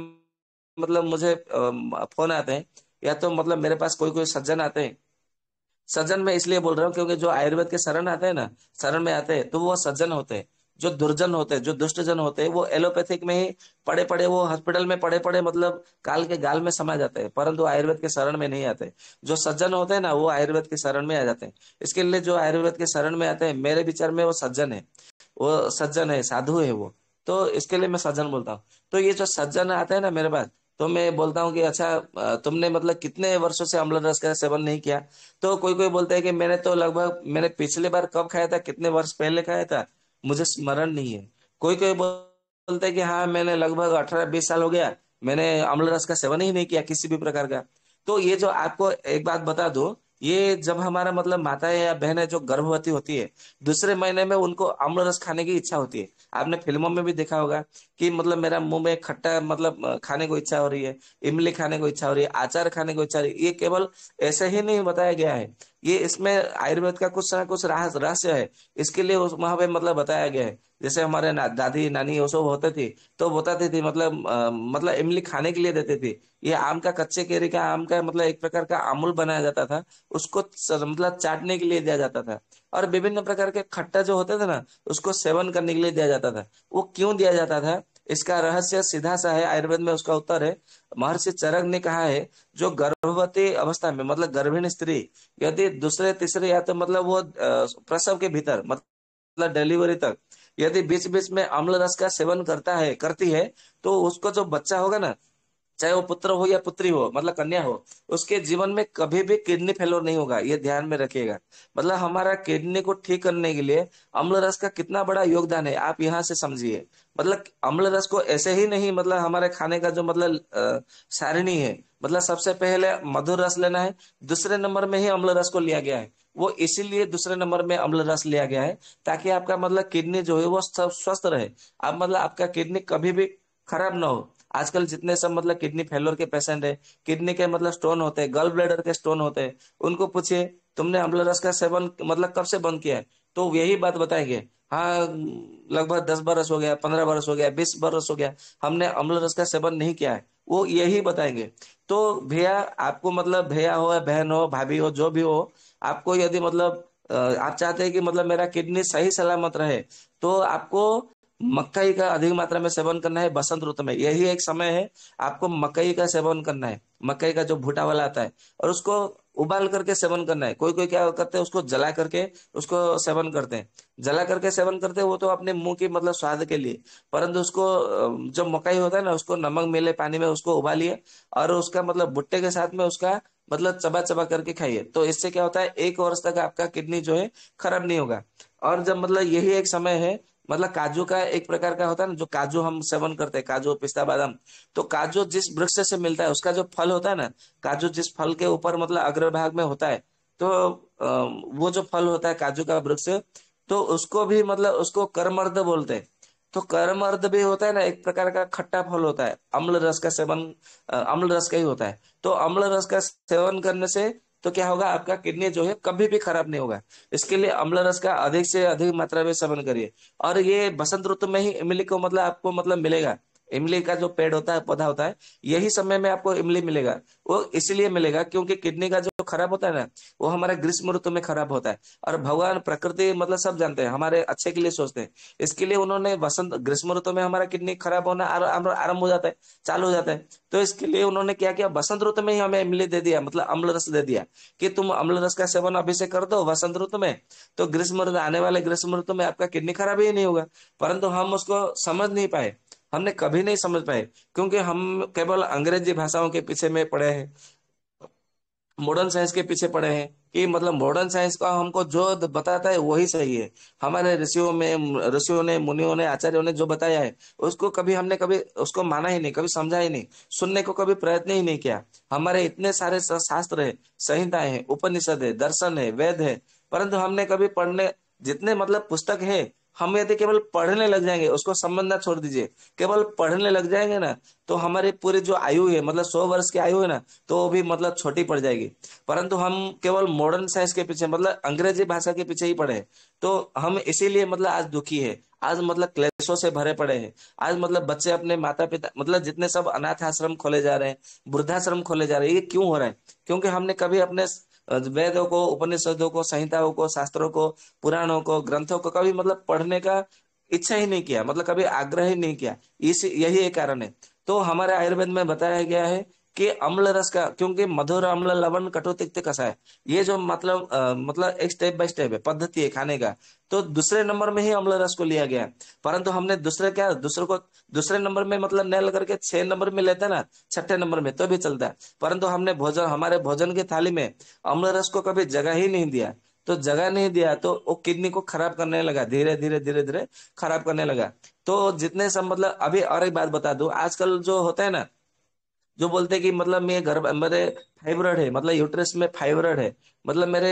मतलब मुझे फोन आते हैं, या तो मतलब मेरे पास कोई कोई सज्जन आते हैं। सज्जन मैं इसलिए बोल रहा हूँ क्योंकि जो आयुर्वेद के शरण आते हैं ना, शरण में आते हैं, तो वो सज्जन होते हैं। जो दुर्जन होते हैं, जो दुष्टजन होते हैं, वो एलोपैथिक में ही पड़े पड़े, वो हॉस्पिटल में पड़े पड़े मतलब काल के गाल में समा जाते हैं, परंतु आयुर्वेद के शरण में नहीं आते। जो सज्जन होते हैं ना, वो आयुर्वेद के शरण में आ जाते हैं। इसके लिए जो आयुर्वेद के शरण में आते हैं, मेरे विचार में वो सज्जन है, वो सज्जन है, साधु है वो। तो इसके लिए मैं सज्जन बोलता हूँ। तो ये जो सज्जन आते हैं ना मेरे पास, तो मैं बोलता हूँ कि अच्छा तुमने मतलब कितने वर्षों से अम्ल रस का सेवन नहीं किया। तो कोई कोई बोलता है कि मैंने तो लगभग, मैंने पिछली बार कब खाया था, कितने वर्ष पहले खाया था, मुझे स्मरण नहीं है। कोई कोई बोलता है कि हाँ मैंने लगभग 18-20 साल हो गया, मैंने अम्ल रस का सेवन ही नहीं किया किसी भी प्रकार का। तो ये जो आपको एक बात बता दो, ये जब हमारा मतलब माताएं या बहनें जो गर्भवती होती है, दूसरे महीने में उनको अम्ल रस खाने की इच्छा होती है। आपने फिल्मों में भी देखा होगा कि मतलब मेरा मुंह में खट्टा मतलब खाने को इच्छा हो रही है, इमली खाने को इच्छा हो रही है, अचार खाने को इच्छा हो रही है। ये केवल ऐसे ही नहीं बताया गया है, ये इसमें आयुर्वेद का कुछ ना कुछ रहस्य है। इसके लिए उस वहां पे मतलब बताया गया है। जैसे हमारे दादी नानी वो सब होते थे, तो बताती थी मतलब मतलब इमली खाने के लिए देते थे। ये आम का, कच्चे केरी का आम का मतलब एक प्रकार का अमूल बनाया जाता था, उसको मतलब चाटने के लिए दिया जाता था। और विभिन्न प्रकार के खट्टा जो होते थे ना, उसको सेवन करने के लिए दिया जाता था। वो क्यों दिया जाता था, इसका रहस्य सीधा सा है, आयुर्वेद में उसका उत्तर है। महर्षि चरक ने कहा है, जो गर्भवती अवस्था में मतलब गर्भिणी स्त्री यदि दूसरे तीसरे या तो मतलब वो प्रसव के भीतर मतलब डिलीवरी तक यदि बीच बीच में अम्ल रस का सेवन करता है, करती है, तो उसको जो बच्चा होगा ना, चाहे वो पुत्र हो या पुत्री हो मतलब कन्या हो, उसके जीवन में कभी भी किडनी फेलोर नहीं होगा, ये ध्यान में रखिएगा। मतलब हमारा किडनी को ठीक करने के लिए अम्ल रस का कितना बड़ा योगदान है, आप यहाँ से समझिए। मतलब अम्ल रस को ऐसे ही नहीं, मतलब हमारे खाने का जो मतलब सारणी है, मतलब सबसे पहले मधुर रस लेना है, दूसरे नंबर में ही अम्ल रस को लिया गया है। वो इसीलिए दूसरे नंबर में अम्ल रस लिया गया है, ताकि आपका मतलब किडनी जो है वो स्वस्थ रहे। आप मतलब आपका किडनी कभी भी खराब ना हो। आजकल जितने सब मतलब किडनी फेलोर के पेशेंट है, किडनी के मतलब स्टोन होते हैं, गल ब्लैडर के स्टोन होते हैं, उनको पूछिए तुमने अम्ल रस का सेवन मतलब कब से बंद किया है, तो यही बात बताएंगे। हाँ लगभग 10 बरस हो गया, 15 बरस हो गया, 20 बरस हो गया, हमने अम्ल रस का सेवन नहीं किया है, वो यही बताएंगे। तो भैया आपको मतलब भैया हो या बहन हो भाभी हो जो भी हो, आपको यदि मतलब आप चाहते हैं कि मतलब मेरा किडनी सही सलामत रहे, तो आपको मकई का अधिक मात्रा में सेवन करना है। बसंत ऋतु में यही एक समय है, आपको मकई का सेवन करना है, मकई का जो भुट्टा वाला आता है, और उसको उबाल करके सेवन करना है। कोई कोई क्या करते हैं, उसको जला करके उसको सेवन करते हैं। जला करके सेवन करते हैं वो तो अपने मुंह की मतलब स्वाद के लिए। परंतु उसको जो मकई होता है ना, उसको नमक मिले पानी में उसको उबालिए, और उसका मतलब भुट्टे के साथ में उसका मतलब चबा चबा करके खाइए। तो इससे क्या होता है, 1 वर्ष तक आपका किडनी जो है खराब नहीं होगा। और जब मतलब यही एक समय है, मतलब काजू का एक प्रकार का होता है ना, जो काजू हम सेवन करते हैं, काजू पिस्ता बादाम। तो काजू जिस वृक्ष से मिलता है, उसका जो फल होता है ना, काजू जिस फल के ऊपर मतलब अग्रभाग में होता है, तो वो जो फल होता है काजू का वृक्ष, तो उसको भी मतलब उसको करमर्द बोलते हैं। तो करमर्द भी होता है ना, एक प्रकार का खट्टा फल होता है, अम्ल रस का सेवन, अम्ल रस का ही होता है। तो अम्ल रस का सेवन करने से तो क्या होगा, आपका किडनी जो है कभी भी खराब नहीं होगा। इसके लिए अम्ल रस का अधिक से अधिक मात्रा में सेवन करिए। और ये बसंत ऋतु में ही इमली को मतलब आपको मतलब मिलेगा। इमली का जो पेड़ होता है, पौधा होता है, यही समय में आपको इमली मिलेगा। वो इसलिए मिलेगा क्योंकि किडनी का जो खराब होता है ना, वो हमारा ग्रीष्म ऋतु में खराब होता है। और भगवान प्रकृति मतलब सब जानते हैं, हमारे अच्छे के लिए सोचते हैं। इसके लिए उन्होंने वसंत ग्रीष्म ऋतु में हमारा किडनी खराब होना आरंभ हो जाता है, चालू हो जाता है। तो इसके लिए उन्होंने क्या किया, बसंत ऋतु में ही हमें इमली दे दिया, मतलब अम्ल रस दे दिया, कि तुम अम्ल रस का सेवन अभी से कर दो वसंत ऋतु में। तो ग्रीष्म ऋतु, आने वाले ग्रीष्म ऋतु में आपका किडनी खराब ही नहीं होगा। परंतु हम उसको समझ नहीं पाए, हमने कभी नहीं समझ पाए, क्योंकि हम केवल अंग्रेजी भाषाओं के पीछे में पड़े हैं, मॉडर्न साइंस के पीछे पड़े हैं, कि मतलब मॉडर्न साइंस का हमको जो बताता है वही सही है। हमारे ऋषियों ने, मुनियों ने, आचार्यों ने जो बताया है, उसको कभी हमने कभी उसको माना ही नहीं, कभी समझा ही नहीं, सुनने को कभी प्रयत्न ही नहीं किया। हमारे इतने सारे शास्त्र है, संहिताएं हैं, उपनिषद है, दर्शन है, वेद है, परंतु हमने कभी पढ़ने, जितने मतलब पुस्तक है, हम यदि केवल पढ़ने लग जाएंगे, उसको समझना छोड़ दीजिए, केवल पढ़ने लग जाएंगे ना, तो हमारी पूरी जो आयु है, मतलब 100 वर्ष की आयु है ना, तो वो भी मतलब छोटी पड़ जाएगी। परंतु हम केवल मॉडर्न साइंस के पीछे, मतलब अंग्रेजी भाषा के पीछे ही पड़े हैं। तो हम इसीलिए मतलब आज दुखी है, आज मतलब क्लेशों से भरे पड़े हैं। आज मतलब बच्चे अपने माता पिता, मतलब जितने सब अनाथ आश्रम खोले जा रहे हैं, वृद्धाश्रम खोले जा रहे हैं, ये क्यों हो रहा है? क्योंकि हमने कभी अपने वेदों को, उपनिषदों को, संहिताओं को, शास्त्रों को, पुराणों को, ग्रंथों को कभी मतलब पढ़ने का इच्छा ही नहीं किया, मतलब कभी आग्रह ही नहीं किया। इस यही एक कारण है। तो हमारे आयुर्वेद में बताया गया है कि अम्ल रस का, क्योंकि मधुर अम्ल लवण कटु तिक्त कषाय, ये जो मतलब मतलब एक स्टेप बाय स्टेप है, पद्धति है खाने का। तो दूसरे नंबर में ही अम्ल रस को लिया गया है। परंतु हमने दूसरे को दूसरे नंबर में मतलब न लेकर के 6 नंबर में लेते ना, छठे नंबर में, तो भी चलता है। परंतु हमने हमारे भोजन की थाली में अम्ल रस को कभी जगह ही नहीं दिया। तो जगह नहीं दिया तो वो किडनी को खराब करने लगा, धीरे धीरे धीरे धीरे खराब करने लगा। तो जितने सब मतलब, अभी और एक बात बता दूं, आजकल जो होता है ना, जो बोलते हैं कि मतलब मेरे फाइब्रॉइड है, मतलब यूट्रस में फाइब्रॉइड है, मतलब मेरे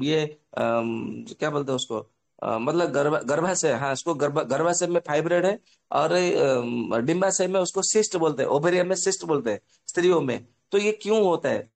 ये क्या बोलते हैं उसको, मतलब गर्भाशय, हाँ, उसको गर्भाशय में फाइब्रॉइड है। और डिम्बाशय में उसको सिस्ट बोलते हैं, ओवेरियम में सिस्ट बोलते हैं स्त्रियों में। तो ये क्यों होता है?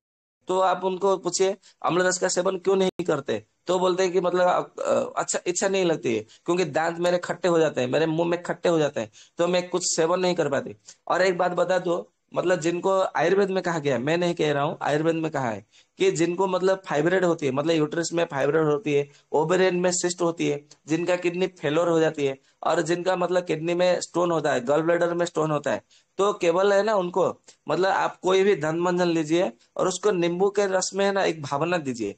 तो आप उनको पूछिए अम्ल रस का सेवन क्यों नहीं करते, तो बोलते हैं कि मतलब अच्छा, इच्छा नहीं लगती है, क्योंकि दांत मेरे खट्टे हो जाते हैं, मेरे मुंह में खट्टे हो जाते हैं, तो मैं कुछ सेवन नहीं कर पाती। और एक बात बता दो, मतलब जिनको आयुर्वेद में कहा गया है, मैं नहीं कह रहा हूँ, आयुर्वेद में कहा है कि जिनको मतलब फाइब्रोइड होती है, मतलब यूट्रस में फाइब्रोइड होती है, ओवेरियन में सिस्ट होती है, जिनका किडनी फेलोर हो जाती है, और जिनका मतलब किडनी में स्टोन होता है, गॉल ब्लैडर में स्टोन होता है, तो केवल है ना उनको, मतलब आप कोई भी धन मंजन लीजिए और उसको नींबू के रस में है ना एक भावना दीजिए।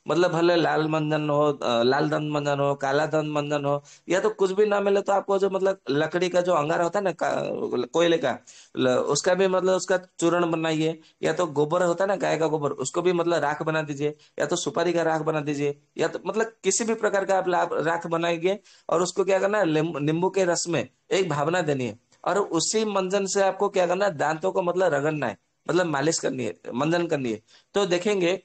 मतलब भले लाल मंजन हो, लाल दंत मंजन हो, काला दंत मंजन हो, या तो कुछ भी ना मिले तो आपको जो मतलब लकड़ी का जो अंगार होता है ना, कोयले का, उसका भी मतलब उसका चूर्ण बनाइए, या तो गोबर होता है ना, गाय का गोबर, उसको भी मतलब राख बना दीजिए, या तो सुपारी का राख बना दीजिए, या तो मतलब किसी भी प्रकार का आप राख बनाइए। और उसको क्या करना है, नींबू के रस में एक भावना देनी है, और उसी मंजन से आपको क्या करना है, दांतों को मतलब रगड़ना है, मतलब मालिश करनी है, मंजन करनी है। तो देखेंगे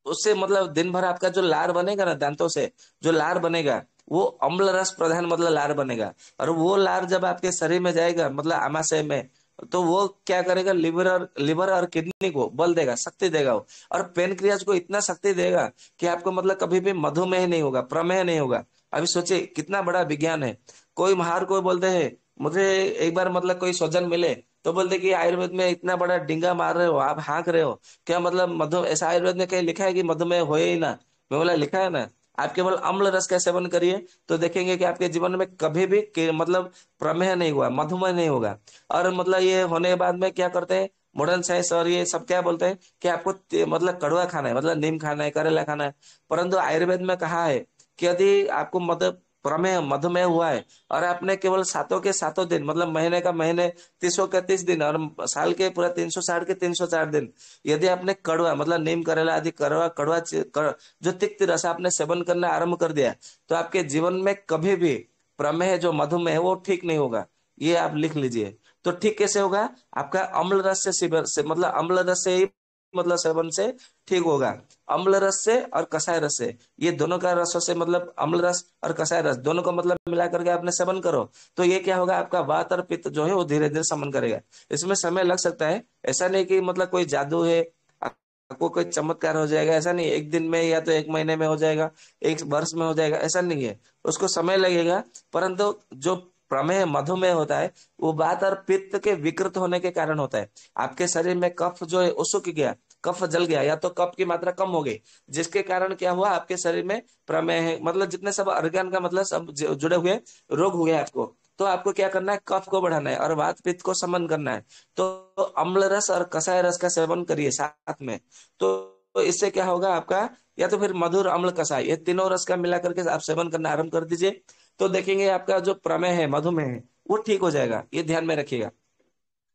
उससे मतलब दिन भर आपका जो लार बनेगा ना, दांतों से जो लार बनेगा, वो अम्ल रस प्रधान मतलब लार बनेगा। और वो लार जब आपके शरीर में जाएगा, मतलब आमाशय में, तो वो क्या करेगा, लिवर और किडनी को बल देगा, शक्ति देगा वो। और पेनक्रियाज को इतना शक्ति देगा कि आपको मतलब कभी भी मधुमेह नहीं होगा, प्रमेह नहीं होगा। अभी सोचिए कितना बड़ा विज्ञान है। कोई बोलते हैं, मुझे एक बार मतलब कोई स्वजन मिले, तो बोलते कि आयुर्वेद में इतना बड़ा डिंगा मार रहे हो, आप हाँक रहे हो क्या, मतलब मधु ऐसा आयुर्वेद में कहीं लिखा है कि मधुमेह हो ही ना? मैं बोला लिखा है ना। आप केवल अम्ल रस का सेवन करिए, तो देखेंगे कि आपके जीवन में कभी भी मतलब प्रमेह नहीं हुआ, मधुमेह नहीं होगा। और मतलब ये होने के बाद में क्या करते हैं, मॉडर्न साइंस और ये सब क्या बोलते हैं कि आपको मतलब कड़वा खाना है, मतलब नीम खाना है, करेला खाना है। परंतु आयुर्वेद में कहा है कि यदि आपको मतलब प्रमेह मधुमेह हुआ है और आपने केवल सातों के सातों दिन, मतलब महीने का महीने, 30 के 30 दिन और साल के पूरा 360 के 304 दिन, यदि आपने कड़वा मतलब नीम करेला आदि कड़वा कड़वा जो तिक्त रस आपने सेवन करना आरंभ कर दिया, तो आपके जीवन में कभी भी प्रमेह जो मधुमेह है वो ठीक नहीं होगा। ये आप लिख लीजिए। तो ठीक कैसे होगा? आपका अम्ल रस से मतलब अम्ल रस से ही मतलब सेवन से ठीक होगा। अम्ल रस से और कसाय रस से, ये दोनों का रसों से, मतलब अम्ल रस और कसाय रस दोनों को मतलब मिला करके आपने सेवन करो, तो ये क्या होगा, आपका वात और पित्त जो है वो धीरे धीरे समन करेगा। इसमें समय लग सकता है, ऐसा नहीं कि मतलब कोई जादू है, आपको कोई चमत्कार हो जाएगा, ऐसा नहीं। एक दिन में या तो एक महीने में हो जाएगा, एक वर्ष में हो जाएगा, ऐसा नहीं है। उसको समय लगेगा। परंतु जो प्रमेह मधुमेह होता है वो वात और पित्त के विकृत होने के कारण होता है। आपके शरीर में कफ जो है वो सूख गया, कफ जल गया, या तो कफ की मात्रा कम हो गई, जिसके कारण क्या हुआ, आपके शरीर में प्रमेह मतलब जितने सब अर्गन का मतलब सब जुड़े हुए रोग हुए आपको। तो आपको क्या करना है, कफ को बढ़ाना है और वात पित्त को समन करना है। तो अम्ल रस और कसाय रस का सेवन करिए साथ में। तो इससे क्या होगा आपका, या तो फिर मधुर अम्ल कसाय, ये तीनों रस का मिला करके आप सेवन करना आरंभ कर दीजिए। तो देखेंगे आपका जो प्रमेह है मधुमेह है वो ठीक हो जाएगा, ये ध्यान में रखिएगा।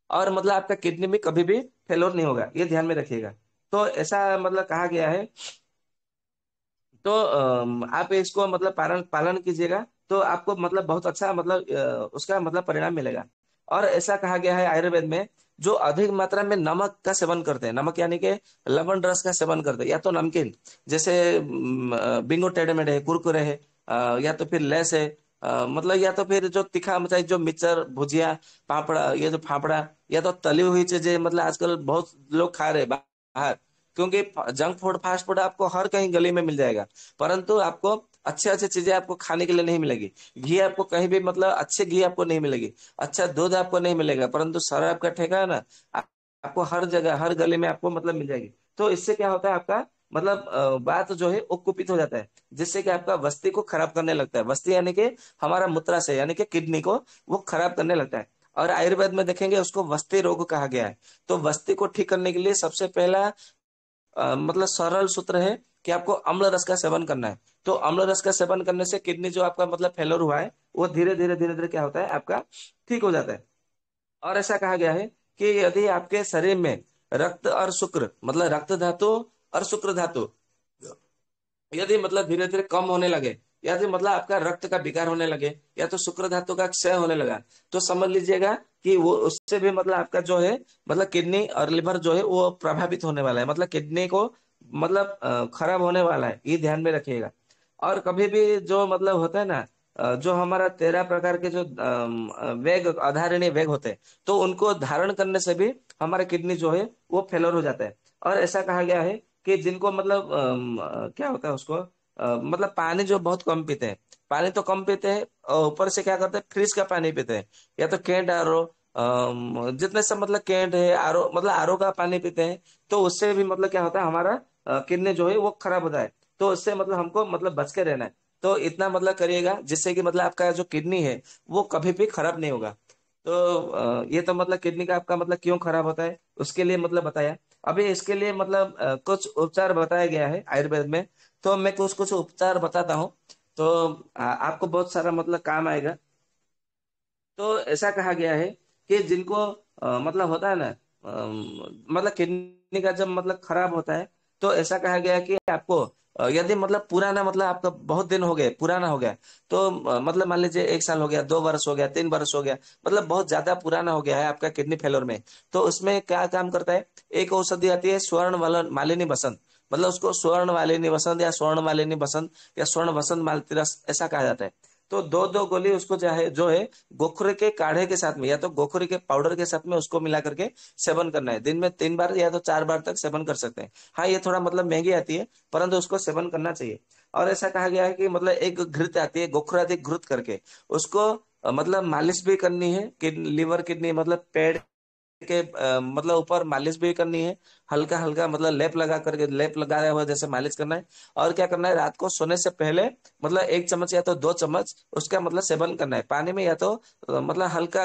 और मतलब आपका किडनी में कभी भी फेलोर नहीं होगा, ये ध्यान में रखिएगा। तो ऐसा मतलब कहा गया है। तो आप इसको मतलब पालन पालन कीजिएगा, तो आपको मतलब बहुत अच्छा मतलब उसका मतलब परिणाम मिलेगा। और ऐसा कहा गया है आयुर्वेद में, जो अधिक मात्रा में नमक का सेवन करते हैं, नमक यानी कि लवण रस का सेवन करते हैं, या तो नमकीन जैसे बिंगो टेढ़े मेढ़े है, कुरकुरे है, या तो फिर लेस है, मतलब या तो फिर जो तीखा मतलब जो मिक्सर भुजिया पापड़ा, ये जो फाफड़ा, या तो तली हुई चीजें, मतलब आजकल बहुत लोग खा रहे हैं बाहर, क्योंकि जंक फूड फास्ट फूड आपको हर कहीं गली में मिल जाएगा। परंतु आपको अच्छे अच्छे चीजें आपको खाने के लिए नहीं मिलेगी। घी आपको कहीं भी मतलब अच्छे घी आपको नहीं मिलेगी, अच्छा दूध आपको नहीं मिलेगा, परंतु सर आपका ठेका है ना, आपको हर जगह हर गली में आपको मतलब मिल जाएगी। तो इससे क्या होता है, आपका मतलब बात जो है वो कुपित हो जाता है, जिससे कि आपका वस्ती को खराब करने लगता है। वस्ती यानी कि हमारा मूत्राशय यानी कि किडनी को वो खराब करने लगता है। और आयुर्वेद में देखेंगे उसको वस्ती रोग कहा गया है। तो वस्ती को ठीक करने के लिए सबसे पहला मतलब सरल सूत्र है कि आपको अम्ल रस का सेवन करना है। तो अम्ल रस का सेवन करने से किडनी जो आपका मतलब फेलोर हुआ है वो धीरे धीरे क्या होता है, आपका ठीक हो जाता है। और ऐसा कहा गया है कि यदि आपके शरीर में रक्त और शुक्र मतलब रक्त धातु और शुक्र धातु यदि मतलब धीरे धीरे कम होने लगे, या फिर मतलब आपका रक्त का विकार होने लगे, या तो शुक्र धातु का क्षय होने लगा, तो समझ लीजिएगा कि वो उससे भी मतलब आपका जो है मतलब किडनी और लिवर जो है वो प्रभावित होने वाला है, मतलब किडनी को मतलब खराब होने वाला है, ये ध्यान में रखिएगा। और कभी भी जो मतलब होता है ना, जो हमारा 13 प्रकार के जो वेग आधारणीय वेग होते हैं, तो उनको धारण करने से भी हमारा किडनी जो है वो फेलर हो जाता है। और ऐसा कहा गया है कि जिनको मतलब क्या होता है उसको मतलब पानी जो बहुत कम पीते हैं, पानी तो कम पीते हैं और ऊपर से क्या करते हैं, फ्रिज का पानी पीते हैं, या तो कैंट आर ओ, जितने सब मतलब कैंट है आरओ मतलब आरओ का पानी पीते हैं, तो उससे भी मतलब क्या होता है, हमारा किडनी जो है वो खराब होता है। तो उससे मतलब हमको मतलब बच के रहना है। तो इतना मतलब करिएगा जिससे कि मतलब आपका जो किडनी है वो कभी भी खराब नहीं होगा। तो ये तो मतलब किडनी का आपका मतलब क्यों खराब होता है उसके लिए मतलब बताया। अभी इसके लिए मतलब कुछ उपचार बताया गया है आयुर्वेद में। तो मैं कुछ कुछ उपचार बताता हूँ, तो आपको बहुत सारा मतलब काम आएगा। तो ऐसा कहा गया है कि जिनको मतलब होता है ना, मतलब किडनी का जब मतलब खराब होता है, तो ऐसा कहा गया है कि आपको यदि मतलब पुराना मतलब आपका बहुत दिन हो गए पुराना हो गया, तो मतलब मान लीजिए 1 साल हो गया, 2 वर्ष हो गया, 3 वर्ष हो गया, मतलब बहुत ज्यादा पुराना हो गया है आपका किडनी फेलोर में, तो उसमें क्या काम करता है, एक औषधि आती है स्वर्ण मालिनी बसंत, मतलब उसको स्वर्ण मालिनी बसंत या स्वर्ण मालिनी बसंत या स्वर्ण बसंत मालती रस ऐसा कहा जाता है। तो दो दो गोली उसको जो है गोखरे के काढ़े के साथ में या तो गोखरे के पाउडर के साथ में उसको मिला करके सेवन करना है। दिन में 3 बार या तो 4 बार तक सेवन कर सकते हैं। हाँ, ये थोड़ा मतलब महंगी आती है, परंतु उसको सेवन करना चाहिए। और ऐसा कहा गया है कि मतलब एक घृत आती है गोखरादि घृत करके, उसको मतलब मालिश भी करनी है, लीवर किडनी मतलब पेट के मतलब ऊपर मालिश भी करनी है, हल्का हल्का मतलब लेप लगा करके, लेप लगाया हुआ जैसे मालिश करना है। और क्या करना है, रात को सोने से पहले मतलब 1 चम्मच या तो 2 चम्मच उसका मतलब सेवन करना है, पानी में या तो मतलब हल्का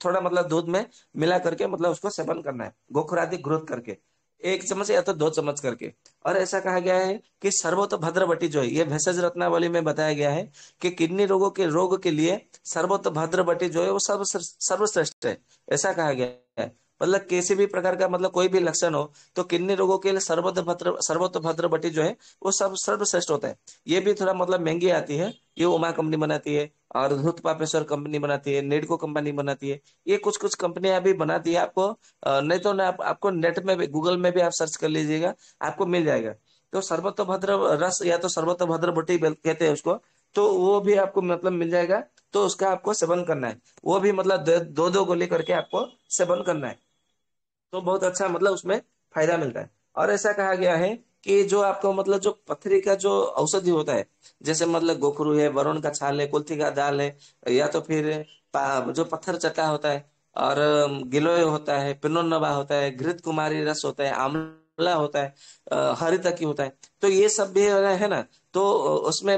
थोड़ा मतलब दूध में मिला करके मतलब उसको सेवन करना है, गोखुरादि घृत करके 1 चम्मच या तो 2 चम्मच करके। और ऐसा कहा गया है कि सर्वोत्तम भद्रवटी जो है, ये भेषज रत्नावली में बताया गया है कि किडनी रोग के लिए सर्वोत्तम भद्रवटी जो है वो सर्वश्रेष्ठ है, ऐसा कहा गया है। मतलब किसी भी प्रकार का मतलब कोई भी लक्षण हो तो किडनी रोगों के लिए सर्वोत्तम भद्रवटी जो है वो सब सर्वश्रेष्ठ होता है। ये भी थोड़ा मतलब महंगी आती है, ये उमा कंपनी बनाती है, और धूत पापेश्वर कंपनी बनाती है, नेडको कंपनी बनाती है। ये कुछ कुछ कंपनियां भी बनाती है, आपको नहीं तो ना आपको नेट में भी, गूगल में भी आप सर्च कर लीजिएगा, आपको मिल जाएगा। तो सर्वतोभद्र रस या तो सर्वतोभद्र बटी कहते हैं उसको, तो वो भी आपको मतलब मिल जाएगा। तो उसका आपको सेवन करना है, वो भी मतलब दो दो गोली करके आपको सेवन करना है। तो बहुत अच्छा मतलब उसमें फायदा मिलता है। और ऐसा कहा गया है कि जो आपको मतलब जो पथरी का जो औषधि होता है, जैसे मतलब गोखरू है, वरुण का छाल है, कुल्थी का दाल है, या तो फिर जो पत्थर चट्टा होता है, और गिलोय होता है, पिनोनवा होता है, घृत कुमारी रस होता है, आंवला होता है, हरितकी होता है। तो ये सब भी है ना, तो उसमें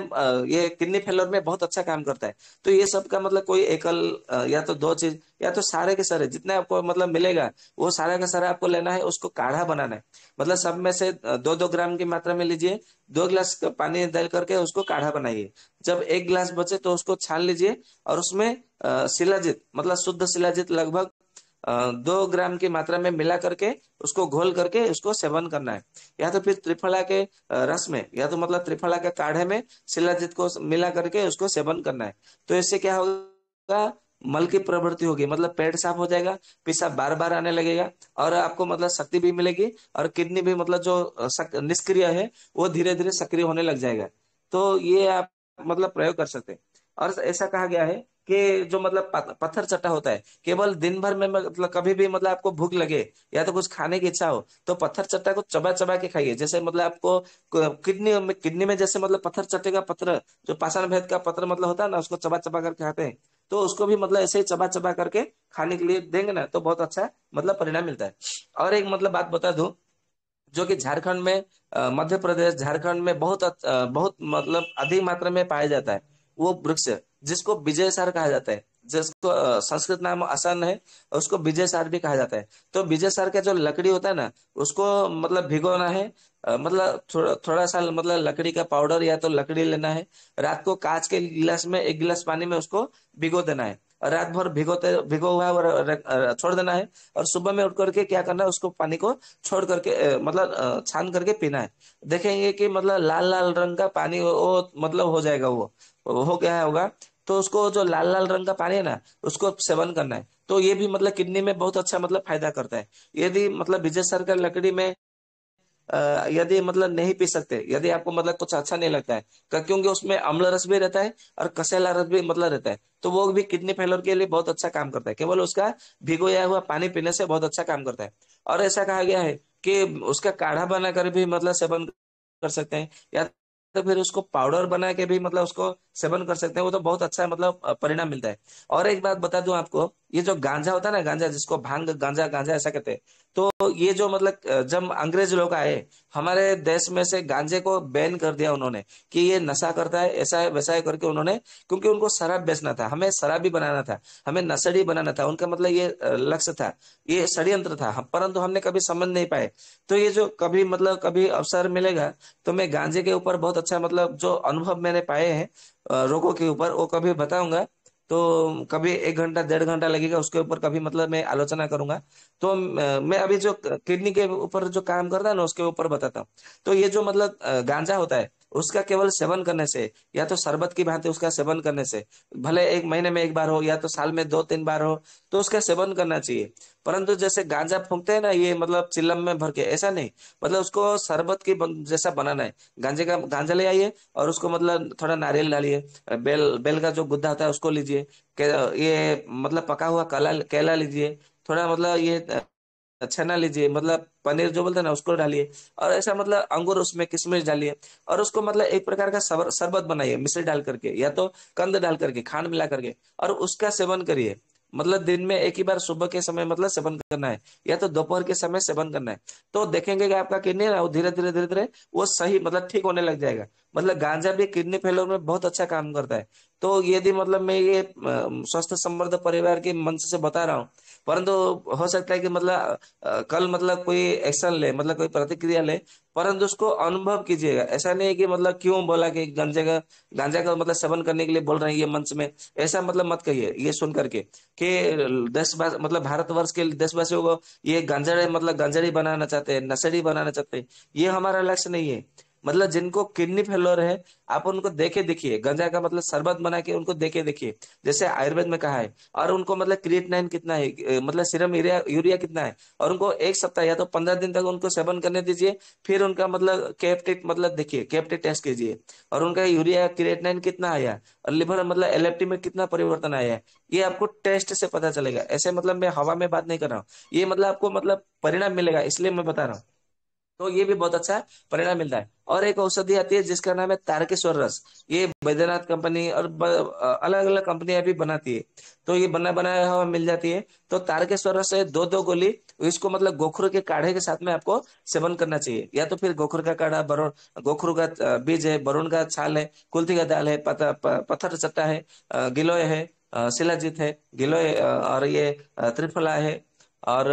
ये किडनी फेलर में बहुत अच्छा काम करता है। तो ये सब का मतलब कोई एकल या तो दो चीज या तो सारे के सारे जितने आपको मतलब मिलेगा, वो सारा का सारा आपको लेना है, उसको काढ़ा बनाना है। मतलब सब में से 2-2 ग्राम की मात्रा में लीजिए, 2 गिलास पानी डाल करके उसको काढ़ा बनाइए। जब 1 गिलास बचे तो उसको छान लीजिए, और उसमें शिलाजित मतलब शुद्ध शिलाजित लगभग 2 ग्राम की मात्रा में मिला करके उसको घोल करके उसको सेवन करना है। या तो फिर त्रिफला के रस में, या तो मतलब त्रिफला के काढ़े में शिलाजित को मिला करके उसको सेवन करना है। तो इससे क्या होगा, मल की प्रवृत्ति होगी, मतलब पेट साफ हो जाएगा, पेशाब बार बार आने लगेगा, और आपको मतलब शक्ति भी मिलेगी, और किडनी भी मतलब जो निष्क्रिय है वो धीरे धीरे सक्रिय होने लग जाएगा। तो ये आप मतलब प्रयोग कर सकते हैं। और ऐसा कहा गया है कि जो मतलब पत्थर चट्टा होता है, केवल दिन भर में मतलब कभी भी मतलब आपको भूख लगे या तो कुछ खाने की इच्छा हो, तो पत्थर चट्टा को चबा चबा के खाइए। जैसे मतलब आपको किडनी में जैसे मतलब पत्थर चट्टे का पत्र, जो पाषाण भेद का पत्र मतलब होता है ना, उसको चबा चबा करके खाते हैं, तो उसको भी मतलब ऐसे ही चबा चबा करके खाने के लिए देंगे ना, तो बहुत अच्छा मतलब परिणाम मिलता है। और एक मतलब बात बता दूं, जो कि झारखंड में मध्य प्रदेश झारखंड में बहुत मतलब अधिक मात्रा में पाया जाता है, वो वृक्ष जिसको विजय सार कहा जाता है, जिसको संस्कृत नाम आसान है, उसको विजय सार भी कहा जाता है। तो विजय सार का जो लकड़ी होता है ना, उसको मतलब भिगोना है, मतलब थोड़ा थोड़ा सा मतलब लकड़ी का पाउडर या तो लकड़ी लेना है, रात को कांच के गिलास में 1 गिलास पानी में उसको भिगो देना है, और रात भर भिगो हुआ छोड़ देना है। और सुबह में उठ करके क्या करना है, उसको पानी को छोड़ करके मतलब छान करके पीना है। देखेंगे कि मतलब लाल लाल रंग का पानी वो मतलब हो जाएगा, वो हो गया होगा। तो उसको जो लाल लाल रंग का पानी है ना, उसको सेवन करना है। तो ये भी मतलब किडनी में बहुत अच्छा मतलब फायदा करता है। यदि मतलब विजय सर का लकड़ी में यदि मतलब नहीं पी सकते, यदि आपको मतलब कुछ अच्छा नहीं लगता है, क्योंकि उसमें अम्ल रस भी रहता है और कसैला रस भी मतलब रहता है, तो वो भी किडनी फेलर के लिए बहुत अच्छा काम करता है, केवल उसका भिगोया हुआ पानी पीने से बहुत अच्छा काम करता है। और ऐसा कहा गया है कि उसका काढ़ा बनाकर भी मतलब सेवन कर सकते हैं, या तो फिर उसको पाउडर बना के भी मतलब उसको सेवन कर सकते हैं, वो तो बहुत अच्छा मतलब परिणाम मिलता है। और एक बात बता दूं आपको, ये जो गांजा होता है ना, गांजा जिसको भांग गांजा गांजा ऐसा कहते हैं, तो ये जो मतलब जब अंग्रेज लोग आए हमारे देश में से, गांजे को बैन कर दिया उन्होंने कि ये नशा करता है, ऐसा है वैसा है करके उन्होंने, क्योंकि उनको शराब बेचना था, हमें शराबी बनाना था, हमें नशेड़ी बनाना था, उनका मतलब ये लक्ष्य था, ये षड्यंत्र था, परंतु हमने कभी समझ नहीं पाए। तो ये जो कभी मतलब कभी अवसर मिलेगा, तो मैं गांजे के ऊपर बहुत अच्छा मतलब जो अनुभव मैंने पाए हैं रोगों के ऊपर, वो कभी बताऊंगा। तो कभी 1 घंटा 1.5 घंटा लगेगा, उसके ऊपर कभी मतलब मैं आलोचना करूंगा। तो मैं अभी जो किडनी के ऊपर जो काम करता है ना, उसके ऊपर बताता हूँ। तो ये जो मतलब गांजा होता है, उसका केवल सेवन करने से, या तो शरबत की भांति उसका सेवन करने से, भले 1 महीने में 1 बार हो या तो साल में 2-3 बार हो, तो उसका सेवन करना चाहिए। परंतु जैसे गांजा फूंकते हैं ना, ये मतलब चिलम में भर के, ऐसा नहीं, मतलब उसको शरबत की जैसा बनाना है। गांजा ले आइए, और उसको मतलब थोड़ा नारियल डालिए, बेल बेल का जो गुद्दा होता है उसको लीजिए, ये मतलब पका हुआ केला केला लीजिए, थोड़ा मतलब ये छेना लीजिए, मतलब पनीर जो बोलते हैं ना उसको डालिए, और ऐसा मतलब अंगूर उसमें किशमिश डालिए, और उसको मतलब एक प्रकार का शरबत बनाइए मिश्री डाल करके या तो कंद डाल करके खांड मिला करके, और उसका सेवन करिए। मतलब दिन में एक ही बार सुबह के समय मतलब सेवन करना है, या तो दोपहर के समय सेवन करना है। तो देखेंगे कि आपका किडनी ना वो धीरे धीरे वो सही मतलब ठीक होने लग जाएगा। मतलब गांजा भी किडनी फेलियर में बहुत अच्छा काम करता है। तो यदि मतलब मैं ये स्वस्थ समृद्ध परिवार के मंच से बता रहा हूँ, परंतु हो सकता है कि मतलब कल मतलब कोई एक्शन ले, मतलब कोई प्रतिक्रिया ले, परंतु उसको अनुभव कीजिएगा। ऐसा नहीं है कि मतलब क्यों बोला कि गांजा का मतलब सेवन करने के लिए बोल रहे हैं ये मंच में, ऐसा मतलब मत कहिए ये सुन करके कि मतलब भारतवर्ष के देशवासियों को ये गंजाड़े मतलब गंजाड़ी बनाना चाहते हैं, नशेड़ी बनाना चाहते हैं। ये हमारा लक्ष्य नहीं है। मतलब जिनको किडनी फेलियर है, आप उनको देखे देखिए, गंजा का मतलब शरबत बना के उनको देखे देखिए, जैसे आयुर्वेद में कहा है। और उनको मतलब क्रिएटिनिन कितना है, मतलब सीरम यूरिया यूरिया कितना है, और उनको एक सप्ताह या तो 15 दिन तक उनको सेवन करने दीजिए। फिर उनका मतलब केएफटी मतलब देखिए, केएफटी टेस्ट कीजिए, और उनका यूरिया क्रिएटिनिन कितना आया, और लिवर मतलब एलएफटी में कितना परिवर्तन आया है, ये आपको टेस्ट से पता चलेगा। ऐसे मतलब मैं हवा में बात नहीं कर रहा हूँ, ये मतलब आपको मतलब परिणाम मिलेगा, इसलिए मैं बता रहा हूँ। तो ये भी बहुत अच्छा परिणाम मिलता है। और एक औषधि आती है जिसका नाम है तारकेश्वर रस। ये बैद्यनाथ कंपनी और अलग अलग कंपनियां भी बनाती है। तो ये बना बनाया हुआ मिल जाती है। तो तारकेश्वर रस है, दो दो गोली, इसको मतलब गोखरू के काढ़े के साथ में आपको सेवन करना चाहिए। या तो फिर गोखरू का काढ़ा, बरुण गोखरू का बीज है, बरुण का छाल है, कुल्थी का दाल है, पत्थर चट्टा है, गिलोय है, शिलाजीत है, गिलोय, और ये त्रिफला है, और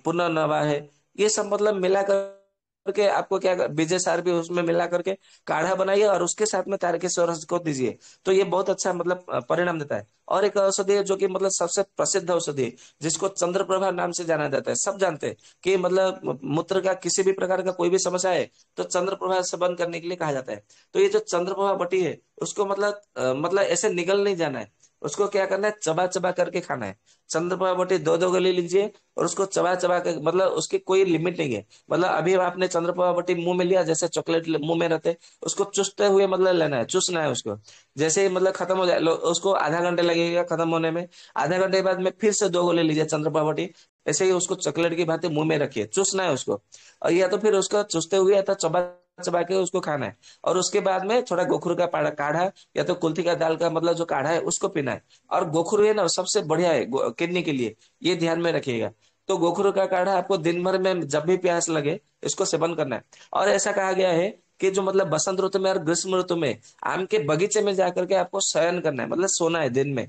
पुनर्नवा है। ये सब मतलब मिला करके आपको क्या बीजे सार भी उसमें मिला करके काढ़ा बनाइए, और उसके साथ में तारकेश्वर रस को दीजिए। तो ये बहुत अच्छा मतलब परिणाम देता है। और एक औषधि है जो कि मतलब सबसे प्रसिद्ध औषधि है, जिसको चंद्रप्रभा नाम से जाना जाता है। सब जानते हैं कि मतलब मूत्र का किसी भी प्रकार का कोई भी समस्या है तो चंद्रप्रभा सेवन करने के लिए कहा जाता है। तो ये जो चंद्रप्रभा बटी है, उसको मतलब ऐसे निगल नहीं जाना है, उसको क्या करना है, चबा चबा करके खाना है। चंद्रप्रभा बटी दो दो गली लीजिए, और उसको चबा चबा के, मतलब उसकी कोई लिमिट नहीं है। मतलब अभी आपने चंद्रप्रभा बटी मुंह में लिया, जैसे चॉकलेट मुंह में रहते, उसको चूसते हुए मतलब लेना है, चूसना है उसको। जैसे ही मतलब खत्म हो जाए, उसको आधा घंटे लगेगा खत्म होने में। आधा घंटे के बाद में फिर से दो गोले लीजिए चंद्रप्रभा बटी, ऐसे ही उसको चॉकलेट की भांति मुंह में रखिए, चूसना है उसको। और या तो फिर उसको चूसते हुए या तो चबा चबा के उसको खाना है। और उसके बाद में थोड़ा गोखरू का काढ़ा, या तो कुल्थी का दाल का मतलब जो काढ़ा है उसको पीना है। और गोखरू है ना सबसे बढ़िया है किडनी के लिए, ये ध्यान में रखिएगा। तो गोखरू का काढ़ा आपको दिन भर में जब भी प्यास लगे इसको सेवन करना है। और ऐसा कहा गया है कि जो मतलब बसंत ऋतु में और ग्रीष्म ऋतु में आम के बगीचे में जाकर के आपको शयन करना है, मतलब सोना है दिन में।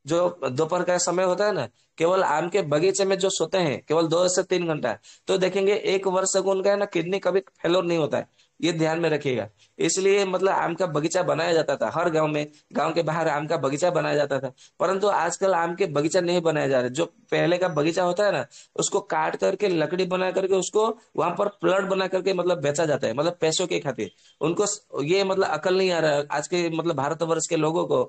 जो दोपहर का समय होता है ना, केवल आम के बगीचे में जो सोते हैं केवल 2 से 3 घंटा, तो देखेंगे 1 वर्ष तक उनका है ना किडनी कभी फेलोर नहीं होता है। ये ध्यान में रखिएगा। इसलिए मतलब आम का बगीचा बनाया जाता था हर गांव में, गांव के बाहर आम का बगीचा बनाया जाता था। परंतु आजकल आम के बगीचा नहीं बनाया जा रहा। जो पहले का बगीचा होता है ना, उसको काट करके लकड़ी बना करके उसको वहां पर प्लॉट बना करके मतलब बेचा जाता है, मतलब पैसों के खातिर। उनको ये मतलब अकल नहीं आ रहा है आज के मतलब भारतवर्ष के लोगों को,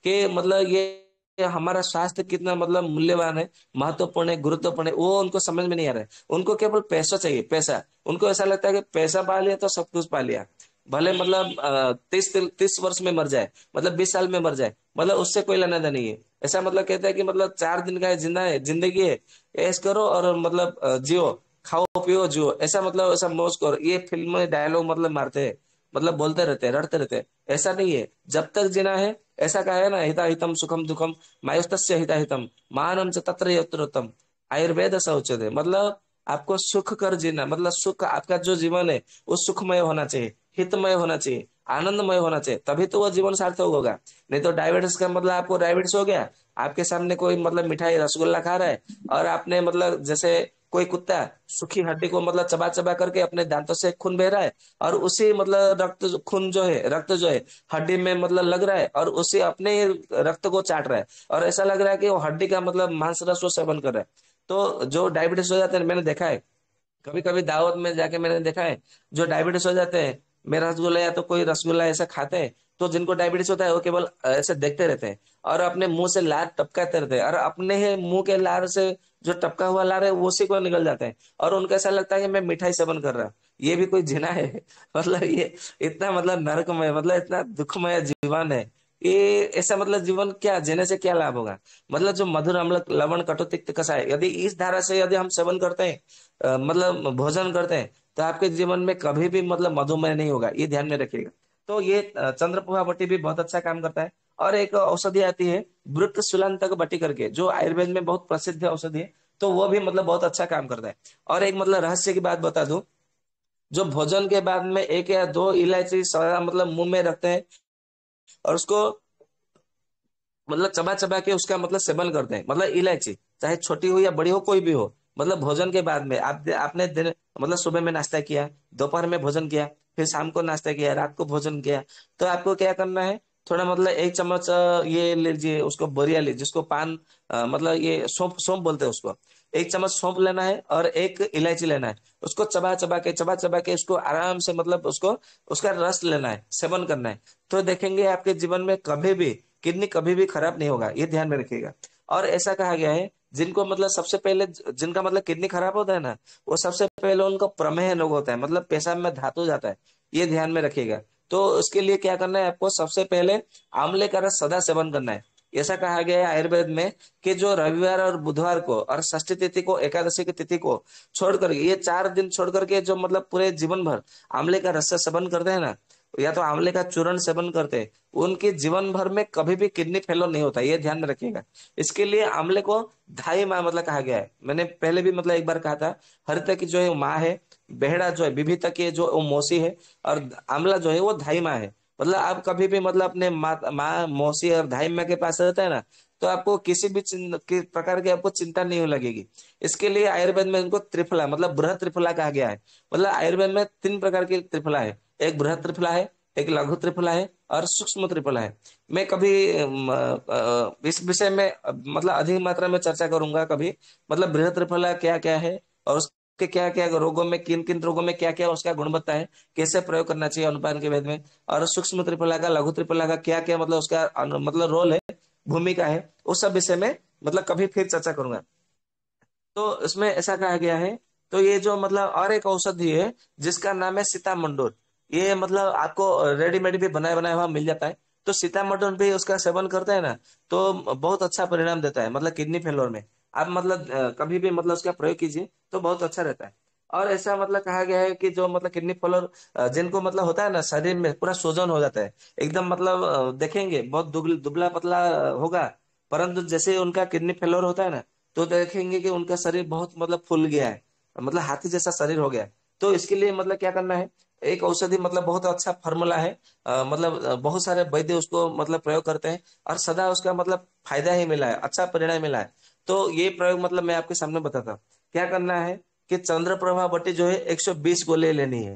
कि मतलब ये हमारा स्वास्थ्य कितना मतलब मूल्यवान है, महत्वपूर्ण है, गुरुत्वपूर्ण है, वो उनको समझ में नहीं आ रहा है। उनको केवल पैसा चाहिए, पैसा। उनको ऐसा लगता है कि पैसा पा लिया तो सब कुछ पा लिया। भले मतलब 30 वर्ष में मर जाए, मतलब 20 साल में मर जाए, मतलब उससे कोई लेना देना नहीं है। ऐसा मतलब कहता है कि मतलब 4 दिन का जिंदगी है, ऐश करो और मतलब जियो, खाओ पियो जियो, ऐसा मतलब ऐसा मौज करो। ये फिल्म में डायलॉग मतलब मारते हैं, मतलब बोलते रहते हैं, रटते रहते हैं। ऐसा नहीं है, जब तक जीना है। ऐसा कहा है ना, हिता हितम सुखम दुखम मायुस्तस्य हिता हितम मानम च तत्र यत्रोत्तम आयुर्वेद स उच्यते। मतलब आपको सुख कर जीना, मतलब सुख आपका जो जीवन है वो सुखमय होना चाहिए, हितमय होना चाहिए, आनंदमय होना चाहिए, तभी तो वो जीवन सार्थक होगा। नहीं तो डायबिटीज का मतलब आपको डायबिटीज हो गया, आपके सामने कोई मतलब मिठाई रसगुल्ला खा रहा है, और आपने मतलब जैसे कोई कुत्ता सूखी हड्डी को मतलब चबा चबा करके अपने दांतों से खून बह रहा है, और उसी मतलब खून जो है, रक्त जो है हड्डी में मतलब लग रहा है, और उसी अपने ही रक्त को चाट रहा है, और ऐसा लग रहा है कि वो हड्डी का मतलब मांस रस वो सेवन कर रहा है। तो जो डायबिटीज हो जाते हैं, मैंने देखा है कभी कभी दावत में जाके, मैंने देखा है जो डायबिटीज हो जाते हैं, मेरा रसगुल्ला या तो कोई रसगुल्ला ऐसा खाते हैं, तो जिनको डायबिटीज होता है वो केवल ऐसे देखते रहते हैं, और अपने मुंह से लार टपकाते रहते हैं, और अपने ही मुंह के लार से जो टपका हुआ लार है वो उसी को निकल जाते हैं, और उनको ऐसा लगता है कि मैं मिठाई सेवन कर रहा हूँ। ये भी कोई जीना है? मतलब ये इतना मतलब नरकमय, मतलब इतना दुखमय जीवन है ये। ऐसा मतलब जीवन क्या जीने से क्या लाभ होगा? मतलब जो मधुर अम्ल लवण कटु तिक्त कषाय, यदि इस धारा से यदि हम सेवन करते हैं, मतलब भोजन करते हैं, तो आपके जीवन में कभी भी मतलब मधुमेह नहीं होगा, ये ध्यान में रखिएगा। तो ये चंद्रप्रभा बटी भी बहुत अच्छा काम करता है। और एक औषधि आती है ब्रुट सुलंतक बटी करके, जो आयुर्वेद में बहुत प्रसिद्ध औषधि है। तो वो भी मतलब बहुत अच्छा काम करता है। और एक मतलब रहस्य की बात बता दूं, जो भोजन के बाद में एक या दो इलायची सारा मतलब मुंह में रखते हैं और उसको मतलब चबा चबा के उसका मतलब सेवन करते हैं, मतलब इलायची चाहे छोटी हो या बड़ी हो कोई भी हो, मतलब भोजन के बाद में आपने दिन मतलब सुबह में नाश्ता किया, दोपहर में भोजन किया, फिर शाम को नाश्ता किया, रात को भोजन किया, तो आपको क्या करना है, थोड़ा मतलब एक चम्मच ये लीजिए, उसको बोरिया लीजिए, जिसको पान मतलब ये सौंफ सौंफ बोलते हैं उसको, एक चम्मच सौंफ लेना है और एक इलायची लेना है, उसको चबा चबा के उसको आराम से मतलब उसको उसका रस लेना है, सेवन करना है। तो देखेंगे आपके जीवन में कभी भी किडनी कभी भी खराब नहीं होगा, ये ध्यान में रखिएगा। और ऐसा कहा गया है जिनको मतलब सबसे पहले जिनका मतलब किडनी खराब होता है ना, वो सबसे पहले उनको प्रमेह रोग होता है, मतलब पेशाब में धातु जाता है, ये ध्यान में रखिएगा। तो उसके लिए क्या करना है आपको, सबसे पहले आंवले का रस सदा सेवन करना है। ऐसा कहा गया है आयुर्वेद में कि जो रविवार और बुधवार को और षष्ठी तिथि को, एकादशी की तिथि को छोड़ करके, ये 4 दिन छोड़ करके जो मतलब पूरे जीवन भर आंवले का रस से सेवन करते हैं ना, या तो आंवले का चूर्ण सेवन करते हैं, उनके जीवन भर में कभी भी किडनी फेलोर नहीं होता, ये ध्यान में रखिएगा। इसके लिए आंवले को ढाई माह मतलब कहा गया है, मैंने पहले भी मतलब एक बार कहा था। हरित की जो है वो माँ है, बेहड़ा जो है विभिता की जो वो मौसी है, और आंवला जो है वो ढाई माह है। मतलब आप कभी भी मतलब अपने माँ मौसी और ढाई माह के पास रहता है ना, तो आपको किसी भी प्रकार की आपको चिंता नहीं लगेगी। इसके लिए आयुर्वेद में इनको त्रिफला मतलब बृहद त्रिफला कहा गया है। मतलब आयुर्वेद में 3 प्रकार की त्रिफला है, एक बृहद त्रिफला है, एक लघु त्रिफला है और सूक्ष्म त्रिफला है। मैं कभी इस विषय में मतलब अधिक मात्रा में चर्चा करूंगा कभी, मतलब बृहद त्रिफला क्या क्या है और उसके क्या क्या रोगों में, किन किन रोगों में क्या क्या उसका गुणवत्ता है, कैसे प्रयोग करना चाहिए अनुपान के भेद में, और सूक्ष्म त्रिफला का लघु त्रिफला का क्या क्या मतलब उसका मतलब रोल है, भूमिका है, उस सब विषय में मतलब कभी फिर चर्चा करूंगा। तो इसमें ऐसा कहा गया है। तो ये जो मतलब और एक औषधि है जिसका नाम है सीतामंडोर, ये मतलब आपको रेडीमेड भी बनाया बनाया हुआ मिल जाता है। तो सीतामंडोर भी उसका सेवन करते हैं ना, तो बहुत अच्छा परिणाम देता है मतलब किडनी फेलोर में। आप मतलब कभी भी मतलब उसका प्रयोग कीजिए तो बहुत अच्छा रहता है। और ऐसा मतलब कहा गया है कि जो मतलब किडनी फेलोर जिनको मतलब होता है ना, शरीर में पूरा सूजन हो जाता है एकदम, मतलब देखेंगे बहुत दुबला पतला होगा, परंतु जैसे उनका किडनी फेलोर होता है ना, तो देखेंगे कि उनका शरीर बहुत मतलब फूल गया है, मतलब हाथी जैसा शरीर हो गया है। तो इसके लिए मतलब क्या करना है, एक औषधि मतलब बहुत अच्छा फार्मूला है, मतलब बहुत सारे वैद्य उसको मतलब प्रयोग करते हैं और सदा उसका मतलब फायदा ही मिला है, अच्छा परिणाम मिला है। तो ये प्रयोग मतलब मैं आपके सामने बताता हूँ। क्या करना है कि चंद्रप्रभा बटी जो है 120 गोले लेनी है,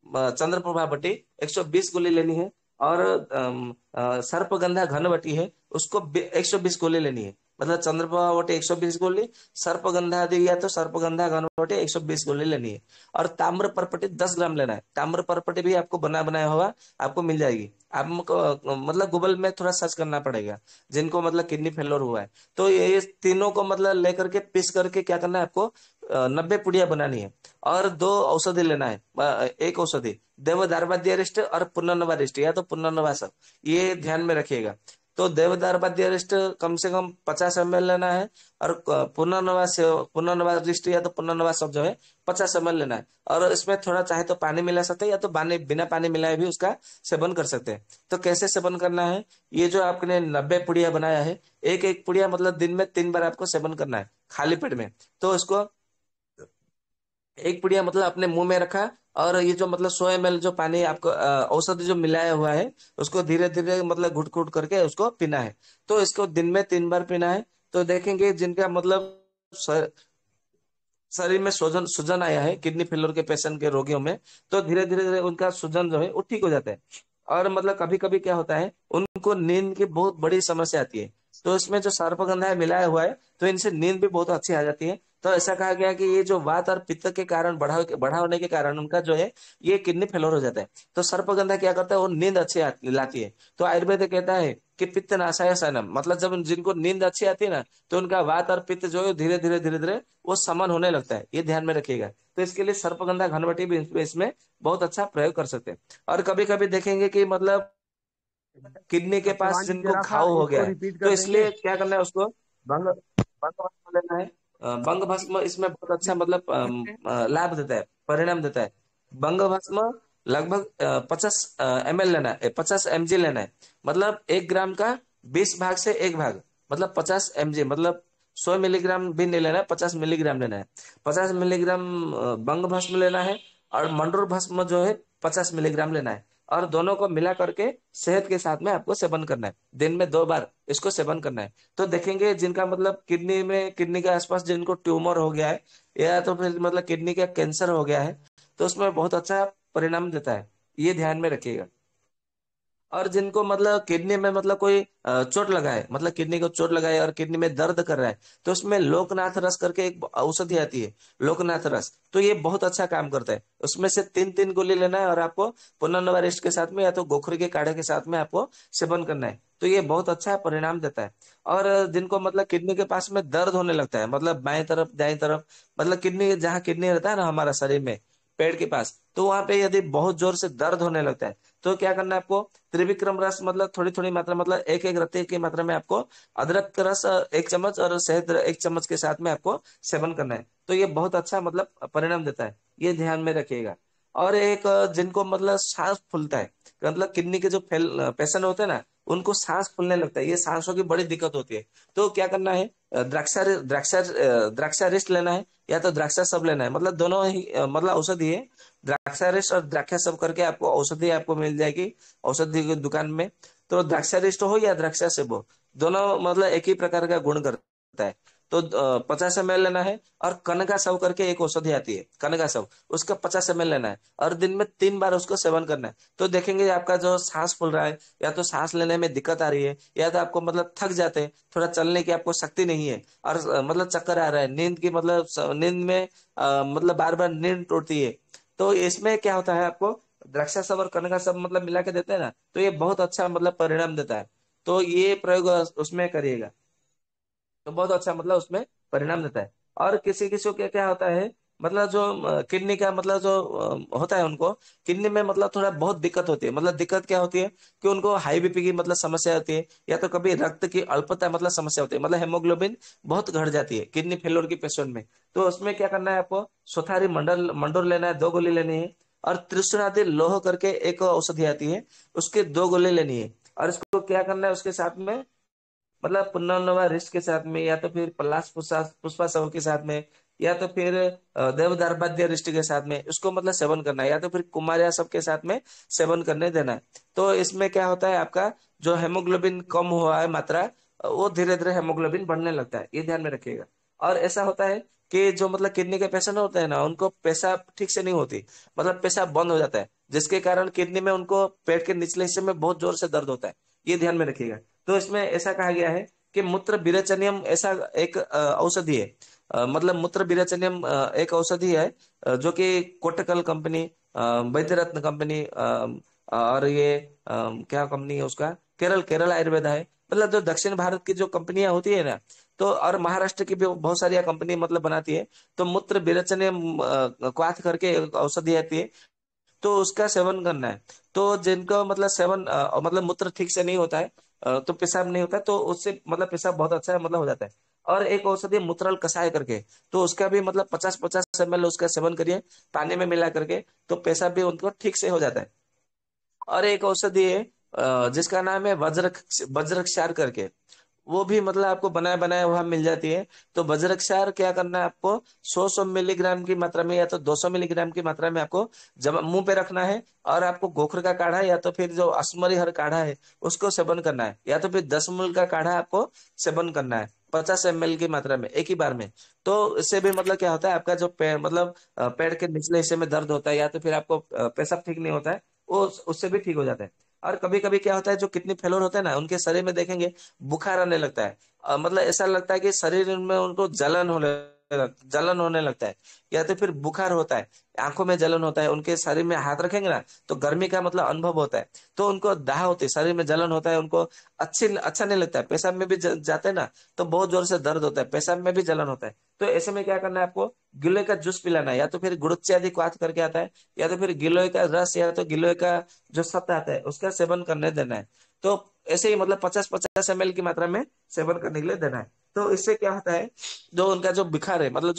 चंद्रप्रभा बटी 120 गोली लेनी है। और सर्पगंधा घन बटी है, उसको 120 गोली लेनी है। मतलब चंद्रप्रभा बटी 120 गोली, सर्पगंधा दी या तो सर्पगंधा घन बटी 120 गोली लेनी है। और ताम्र परपटी 10 ग्राम लेना है, ताम्र परपटी भी आपको बना बनाया हुआ आपको मिल जाएगी। आपको मतलब गूगल में थोड़ा सर्च करना पड़ेगा, जिनको मतलब किडनी फेलोर हुआ है। तो ये तीनों को मतलब लेकर के पीस करके क्या करना है आपको, 90 पुड़िया बनानी है। और 2 औषधि लेना है, एक औषधि देवदारवाद्यरिष्ट और पुनर्नवारिष्ट या तो पुनर्नवासक, ये ध्यान में रखिएगा। तो देवदारवाद्यरिष्ट कम से कम 50 ml लेना है, और पुनर्नवारिष्ट या तो पुनर्नवासक जो है 50 ml लेना है। और इसमें थोड़ा चाहे तो पानी मिला सकते हैं, या तो पानी बिना पानी मिलाए भी उसका सेवन कर सकते हैं। तो कैसे सेवन करना है, ये जो आपने 90 पुड़िया बनाया है, एक एक पुड़िया मतलब दिन में 3 बार आपको सेवन करना है खाली पेट में। तो इसको एक पुड़िया मतलब अपने मुंह में रखा, और ये जो मतलब 100 ml जो पानी आपको औषधि जो मिलाया हुआ है, उसको धीरे धीरे मतलब घुट घुट करके उसको पीना है। तो इसको दिन में 3 बार पीना है। तो देखेंगे जिनका मतलब शरीर में सूजन सूजन आया है किडनी फेलियर के पेशेंट के रोगियों में, तो धीरे धीरे उनका सूजन जो है वो ठीक हो जाता है। और मतलब कभी कभी क्या होता है, उनको नींद की बहुत बड़ी समस्या आती है, तो इसमें जो सर्पगंधा मिलाया हुआ है, तो इनसे नींद भी बहुत अच्छी आ जाती है। तो ऐसा कहा गया कि ये जो वात और पित्त के कारण बढ़ा होने के कारण उनका जो है ये किडनी फेलियर हो जाता है। तो सर्पगंधा क्या करता है, वो नींद अच्छी लाती है। तो आयुर्वेद कहता है कि पित्त नाशाय शयनम, मतलब जब जिनको नींद अच्छी आती है ना, तो उनका वात और पित्त जो है धीरे धीरे वो समन होने लगता है, ये ध्यान में रखिएगा। तो इसके लिए सर्पगंधा घनवटी भी इसमें बहुत अच्छा प्रयोग कर सकते हैं। और कभी कभी देखेंगे कि मतलब किडनी के पास शिवांश जिनको जरा सा घाव हो इसको गया है, रिपीट तो कर देंगे। इसलिए क्या करना है उसको भंग भंग भस्म लेना है। भंग भस्म इसमें बहुत अच्छा मतलब लाभ देता है, परिणाम देता है। भंग भस्म लगभग 50 ml लेना है, 50 mg लेना है। मतलब 1 ग्राम का 20 भाग से 1 भाग, मतलब 50 mg, मतलब 100 मिलीग्राम भी नहीं लेना है, 50 मिलीग्राम लेना है। 50 मिलीग्राम बंग भस्म लेना है, और मंडूर भस्म जो है 50 मिलीग्राम लेना है। और दोनों को मिला करके शहद के साथ में आपको सेवन करना है, दिन में 2 बार इसको सेवन करना है। तो देखेंगे जिनका मतलब किडनी के आसपास जिनको ट्यूमर हो गया है, या तो फिर मतलब किडनी का कैंसर हो गया है, तो उसमें बहुत अच्छा परिणाम देता है, ये ध्यान में रखिएगा। और जिनको मतलब किडनी में मतलब कोई चोट लगा है, मतलब किडनी को चोट लगा है और किडनी में दर्द कर रहा है, तो उसमें लोकनाथ रस करके एक औषधि आती है, लोकनाथ रस, तो ये बहुत अच्छा काम करता है। उसमें से 3-3 गोली लेना है, और आपको पुनर्नवा के साथ में या तो गोखरी के काढ़े के साथ में आपको सेवन करना है, तो ये बहुत अच्छा परिणाम देता है। और जिनको मतलब किडनी के पास में दर्द होने लगता है, मतलब बाएं तरफ दाएं तरफ, मतलब किडनी, जहाँ किडनी रहता है ना हमारा शरीर में, पेड़ के पास, तो वहां पे यदि बहुत जोर से दर्द होने लगता है, तो क्या करना है आपको, त्रिविक्रम रस, मतलब थोड़ी थोड़ी मात्रा, मतलब एक एक रत्ती की मात्रा में आपको अदरक का रस 1 चम्मच और शहद 1 चम्मच के साथ में आपको सेवन करना है। तो ये बहुत अच्छा मतलब परिणाम देता है, ये ध्यान में रखिएगा। और एक जिनको मतलब सांस फूलता है, मतलब किडनी के जो पेशेंट होते हैं ना, उनको सांस फूलने लगता है, ये सांसों की बड़ी दिक्कत होती है, तो क्या करना है, द्राक्षारिष्ट लेना है, या तो द्राक्षा सब लेना है, मतलब दोनों ही मतलब औषधि है। द्राक्षारिष्ट और द्राक्षा सब करके आपको औषधि आपको मिल जाएगी औषधि की दुकान में। तो द्राक्षारिष्ट हो या द्राक्षा सेब हो, दोनों मतलब एक ही प्रकार का गुण करता है। तो 50 ml लेना है। और कनका सव करके एक औषधि आती है, कनका सव, उसका 50 ml लेना है, और दिन में 3 बार उसको सेवन करना है। तो देखेंगे आपका जो सांस फूल रहा है, या तो सांस लेने में दिक्कत आ रही है, या तो आपको मतलब थक जाते हैं, थोड़ा चलने की आपको शक्ति नहीं है, और मतलब चक्कर आ रहा है, नींद की मतलब नींद में मतलब बार बार नींद टूटती है, तो इसमें क्या होता है, आपको द्राक्षा सब और कनका सब मतलब मिला के देते हैं ना, तो ये बहुत अच्छा मतलब परिणाम देता है। तो ये प्रयोग उसमें करिएगा, तो बहुत अच्छा मतलब उसमें परिणाम देता है। और किसी किसी को क्या क्या होता है, मतलब जो किडनी का मतलब जो होता है उनको, किडनी में मतलब थोड़ा बहुत दिक्कत होती है, मतलब दिक्कत क्या होती है कि उनको हाई बीपी की मतलब समस्या होती है, या तो कभी रक्त की अल्पता मतलब समस्या होती है, मतलब हेमोग्लोबिन बहुत घट जाती है किडनी फेलोर की पेशेंट में। तो उसमें क्या करना है आपको, सोथारी मंडूर लेना है, 2 गोली लेनी है। और त्रिशुनादि लोह करके एक औषधि आती है, उसके 2 गोली लेनी है। और इसको क्या करना है, उसके साथ में मतलब पुनर्नवा रिष्ट के साथ में, या तो फिर पलाश पुष्पा पुष्पा सव के साथ में, या तो फिर देवदारबाद्य रिष्ट के साथ में उसको मतलब सेवन करना है, या तो फिर कुमारिया सब के साथ में सेवन करने देना है। तो इसमें क्या होता है, आपका जो हेमोग्लोबिन कम हुआ है मात्रा, वो धीरे धीरे हेमोग्लोबिन बढ़ने लगता है, ये ध्यान में रखिएगा। और ऐसा होता है कि जो मतलब किडनी के पेशेंट होते हैं ना, उनको पेशाब ठीक से नहीं होती, मतलब पेशाब बंद हो जाता है, जिसके कारण किडनी में उनको पेट के निचले हिस्से में बहुत जोर से दर्द होता है, ये ध्यान में रखिएगा। तो इसमें ऐसा कहा गया है कि मूत्र विरेचनियम ऐसा एक औषधि है, मतलब मूत्र विरेचनियम एक औषधि है, जो कि कोटकल कंपनी, वैद्यरत्न कंपनी, और ये क्या कंपनी है उसका, केरल केरल आयुर्वेद है, मतलब जो दक्षिण भारत की जो कंपनियां होती है ना, तो और महाराष्ट्र की भी बहुत सारी कंपनी मतलब बनाती है। तो मूत्र विरेचनियम क्वाथ करके एक औषधि आती है, तो उसका सेवन करना है। तो जिनको मतलब सेवन मतलब मूत्र ठीक से नहीं होता है, तो पेशाब नहीं होता है, तो उससे मतलब पेशाब बहुत अच्छा मतलब हो जाता है। और एक औषधि मूत्रल कषाय करके, तो उसका भी मतलब 50-50 ml उसका सेवन करिए पानी में मिला करके, तो पेशाब भी उनको ठीक से हो जाता है। और एक औषधि है जिसका नाम है वज्रक्षार करके, वो भी मतलब आपको बनाया बनाया हुआ मिल जाती है। तो वज्रक्षार क्या करना है आपको, 100-100 मिलीग्राम की मात्रा में या तो 200 मिलीग्राम की मात्रा में आपको जब मुंह पे रखना है, और आपको गोखर का काढ़ा या तो फिर जो अश्मरी हर काढ़ा है उसको सेवन करना है, या तो फिर 10 मूल का काढ़ा आपको सेवन करना है 50 ml की मात्रा में एक ही बार में। तो इससे भी मतलब क्या होता है, आपका जो मतलब पेड़ के निचले हिस्से में दर्द होता है, या तो फिर आपको पेशाब ठीक नहीं होता है, वो उससे भी ठीक हो जाता है। और कभी कभी क्या होता है, जो किडनी फेलोर होता है ना, उनके शरीर में देखेंगे बुखार आने लगता है, मतलब ऐसा लगता है कि शरीर में उनको जलन होने लगता है, या तो फिर बुखार होता है, आंखों में जलन होता है, उनके शरीर में हाथ रखेंगे ना, तो गर्मी का मतलब अनुभव होता है, तो उनको दाह होती है, शरीर में जलन होता है उनको, अच्छा नहीं लगता है, पेशाब में भी जाते हैं ना, तो बहुत जोर से दर्द होता है, पेशाब में भी जलन होता है। तो ऐसे में क्या करना है आपको, गिलोय का जूस पिलाना है, या तो फिर गुड़ुच्चे आदि क्वाथ करके आता है, या तो फिर गिलोय का रस, या तो गिलोय का जो सत्व आता है उसका सेवन करने देना है। तो ऐसे ही मतलब 50-50 ml की मात्रा में सेवन करने के लिए देना है। तो इससे क्या होता है, जो उनका जो बुखार है, मतलब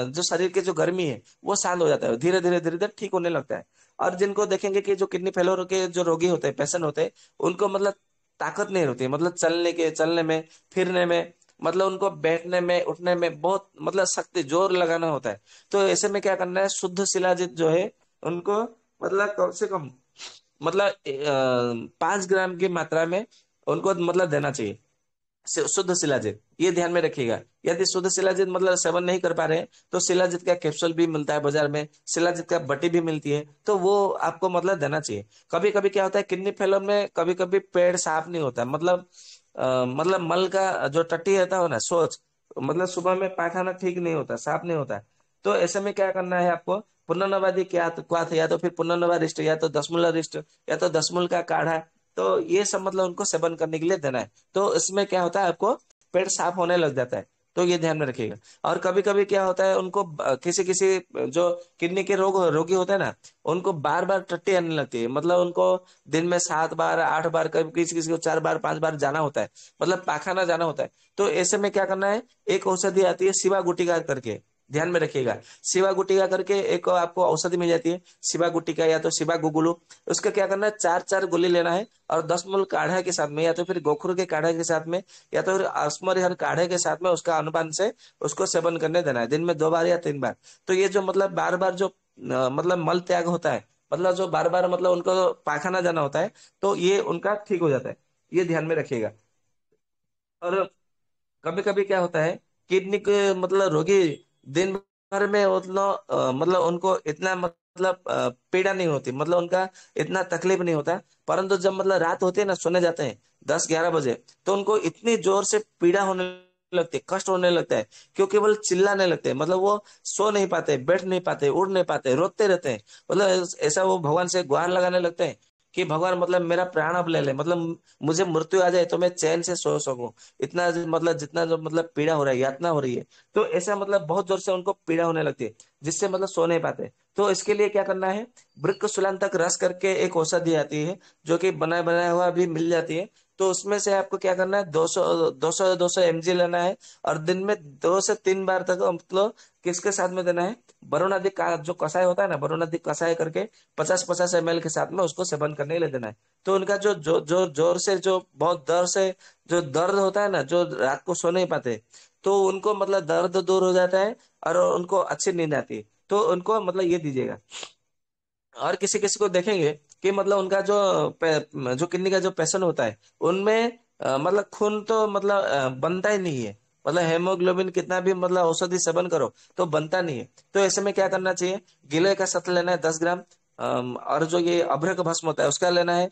जो शरीर की जो गर्मी है वो शांत हो जाता है, धीरे धीरे धीरे धीरे ठीक होने लगता है। और जिनको देखेंगे कि जो किडनी फेलियर के जो रोगी होते हैं, पेशेंट होते हैं, उनको मतलब ताकत नहीं होती, मतलब चलने में, फिरने में, मतलब उनको बैठने में उठने में बहुत मतलब शक्ति जोर लगाना होता है। तो ऐसे में क्या करना है, शुद्ध शिलाजीत जो है उनको मतलब कम से कम मतलब 5 ग्राम की मात्रा में उनको मतलब देना चाहिए, शुद्ध शिलाजीत। ये ध्यान में रखिएगा। यदि शुद्ध शिलाजीत मतलब सेवन नहीं कर पा रहे हैं, तो शिलाजीत का कैप्सूल भी मिलता है बाजार में, शिलाजीत का बटी भी मिलती है, तो वो आपको मतलब देना चाहिए। कभी कभी क्या होता है, किडनी फेलियर में कभी कभी पेट साफ नहीं होता, मतलब मतलब मल का जो टट्टी रहता हो ना, सोच, मतलब सुबह में पायखाना ठीक नहीं होता, साफ नहीं होता। तो ऐसे में क्या करना है आपको, पुनर्नवादी क्या क्वाथ, या तो फिर पुनर्नवा रिष्ट, या तो दसमूल रिष्ट, या तो दसमूल का काढ़ा, तो ये सब मतलब उनको सेवन करने के लिए देना है। तो इसमें क्या होता है, आपको पेट साफ होने लग जाता है। तो ये ध्यान में रखिएगा। और कभी कभी क्या होता है, उनको किसी किसी जो किडनी के रोगी होते हैं ना, उनको बार बार टट्टी आने लगती है, मतलब उनको दिन में 7 बार 8 बार, कभी किसी किसी को 4 बार 5 बार जाना होता है, मतलब पाखाना जाना होता है। तो ऐसे में क्या करना है, एक औषधि आती है शिवा गुटिका करके, ध्यान में रखिएगा। शिवा गुटिका करके एक आपको औषधि मिल जाती है, शिवा गुटिका या तो शिवा गुगुलू। उसका क्या करना है, 4 4 गोली लेना है, और 10 मूल काढ़ा के साथ में, या तो फिर गोखरू के काढ़े के साथ में, या तो फिर अश्मरिहर काढ़े के साथ में, उसका अनुपान से उसको सेवन करने देना है, दिन में 2 बार या 3 बार। तो ये जो मतलब बार बार जो मतलब मल त्याग होता है, मतलब जो बार बार मतलब उनको पाखाना जाना होता है, तो ये उनका ठीक हो जाता है। ये ध्यान में रखिएगा। और कभी कभी क्या होता है, किडनी के मतलब रोगी दिन भर में मतलब मतलब उनको इतना मतलब पीड़ा नहीं होती, मतलब उनका इतना तकलीफ नहीं होता। परंतु जब मतलब रात होती है ना, सोने जाते हैं 10 11 बजे, तो उनको इतनी जोर से पीड़ा होने लगती है, कष्ट होने लगता है, क्योंकि वो चिल्लाने लगते हैं, मतलब वो सो नहीं पाते, बैठ नहीं पाते, उड़ नहीं पाते, रोते रहते हैं। मतलब ऐसा वो भगवान से गुहार लगाने लगते हैं कि भगवान मतलब मेरा प्राण अब ले ले, मतलब मुझे मृत्यु आ जाए तो मैं चैन से सो सकूं। इतना मतलब जितना जो मतलब पीड़ा हो रहा है, यातना हो रही है, तो ऐसा मतलब बहुत जोर से उनको पीड़ा होने लगती है, जिससे मतलब सो नहीं पाते। तो इसके लिए क्या करना है, वृक्क सुलांतक रस करके एक औषधि आती है, जो कि बनाया बनाया हुआ भी मिल जाती है। तो उसमें से आपको क्या करना है, 200 200 लेना है, और दिन में 2 से 3 बार तक मतलब किसके साथ में देना है, वरुणादि का जो कषाय होता है ना, वरुणादि कषाय करके 50 50 ml के साथ में उसको सेवन करने के लिए देना है। तो उनका जो जोर से जो बहुत दर्द से जो दर्द होता है ना, जो रात को सो नहीं पाते, तो उनको मतलब दर्द दूर हो जाता है, और उनको अच्छी नींद आती है। तो उनको मतलब ये दीजिएगा। और किसी किसी को देखेंगे कि मतलब उनका जो किडनी का जो पेशेंट होता है, उनमें मतलब खून तो मतलब बनता ही नहीं है, मतलब हेमोग्लोबिन कितना भी मतलब औषधि सेवन करो तो बनता नहीं है। तो ऐसे में क्या करना चाहिए, गिलोय का सत्व लेना है 10 ग्राम, और जो ये अभ्रक भस्म होता है उसका लेना है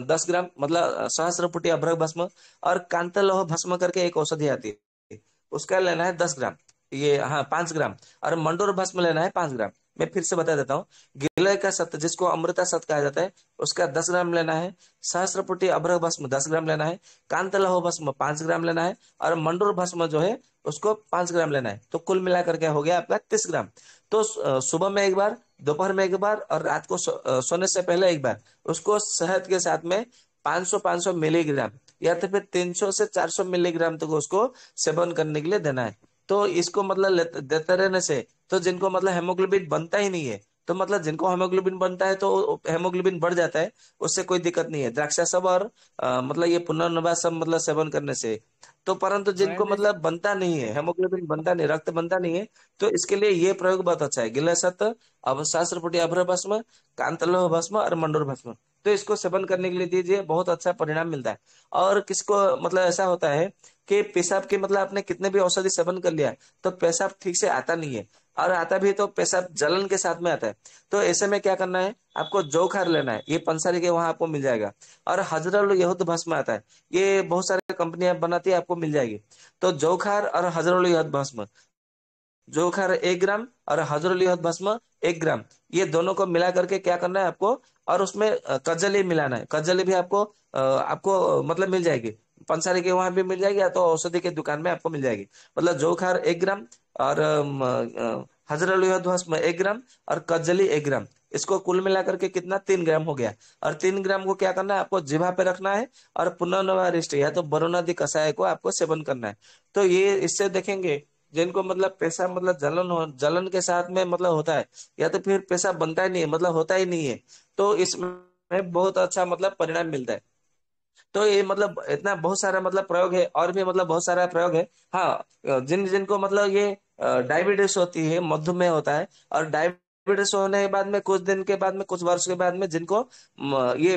10 ग्राम, मतलब सहस्त्रपुटी अभ्रक भस्म। और कांतलोह भस्म करके एक औषधि आती है, उसका लेना है 10 ग्राम, ये हाँ 5 ग्राम। और मंडोर भस्म लेना है 5 ग्राम। मैं फिर से बता देता हूँ, गिलोय का सत्व जिसको अमृता सत्व कहा जाता है, उसका 10 ग्राम लेना है, सहस्त्रपुटी अभ्रक भस्म 10 ग्राम लेना है, कांतलहो भस्म 5 ग्राम लेना है, और मंडोर भस्म जो है उसको 5 ग्राम लेना है। तो कुल मिलाकर के हो गया आपका 30 ग्राम। तो सुबह में एक बार, दोपहर में एक बार, और रात को सोने से पहले एक बार, उसको शहद के साथ में 500 मिलीग्राम, या तो फिर 300 से 400 मिलीग्राम तक उसको सेवन करने के लिए देना है। तो इसको मतलब देते रहने से, तो जिनको मतलब हेमोग्लोबिन बनता ही नहीं है, तो मतलब जिनको हेमोग्लोबिन बनता है तो हेमोग्लोबिन बढ़ जाता है, उससे कोई दिक्कत नहीं है, द्राक्षा सब और मतलब ये पुनर्नवा सब मतलब सेवन करने से। तो परंतु जिनको मैंने मतलब बनता नहीं है, हेमोग्लोबिन बनता नहीं, रक्त बनता नहीं है, तो इसके लिए ये प्रयोग बहुत अच्छा है, गिलय सत्व, अब सहस्त्रपुटी अभ्र भस्म, कांतलोह भस्म और मंडोर भस्म। तो इसको सेवन करने के लिए दीजिए, बहुत अच्छा परिणाम मिलता है। और किसको मतलब ऐसा होता है कि पेशाब के मतलब आपने कितने भी औषधि सेवन कर लिया, तो पेशाब ठीक से आता नहीं है, और आता भी तो पेशाब जलन के साथ में आता है। तो ऐसे में क्या करना है, आपको जोखार लेना है, ये पंसारी के वहां आपको मिल जाएगा। और हजरल यहूद भस्म आता है, ये बहुत सारे कंपनियां बनाती है, आपको मिल जाएगी। तो जोखार और हजरल यहूद भस्म, जोखार 1 ग्राम और हजरल यहूद भस्म 1 ग्राम, ये दोनों को मिला करके क्या करना है आपको, और उसमें कजली मिलाना है। कजली भी आपको मतलब मिल जाएगी, पंसारी के वहां भी मिल जाएगी, या तो औषधि के दुकान में आपको मिल जाएगी। मतलब जोखार 1 ग्राम, और हजरल भस्म 1 ग्राम, और कजली 1 ग्राम, इसको कुल मिलाकर के कितना 3 ग्राम हो गया। और 3 ग्राम को क्या करना है, आपको जिभा पे रखना है और पुनर्नवारिष्ट या तो वरुणादि कषाय को आपको सेवन करना है। तो ये इससे देखेंगे जिनको मतलब पेशाब मतलब जलन के साथ में मतलब होता है, या तो फिर पेशाब बनता ही नहीं है, मतलब होता ही नहीं है, तो इसमें बहुत अच्छा मतलब परिणाम मिलता है। तो ये मतलब इतना बहुत सारा मतलब प्रयोग है, और भी मतलब बहुत सारा प्रयोग है। हाँ, जिन जिनको मतलब ये डायबिटीज होती है, मधुमेह होता है, और डायबिटीज होने के बाद में कुछ दिन के बाद में, कुछ वर्ष के बाद में जिनको ये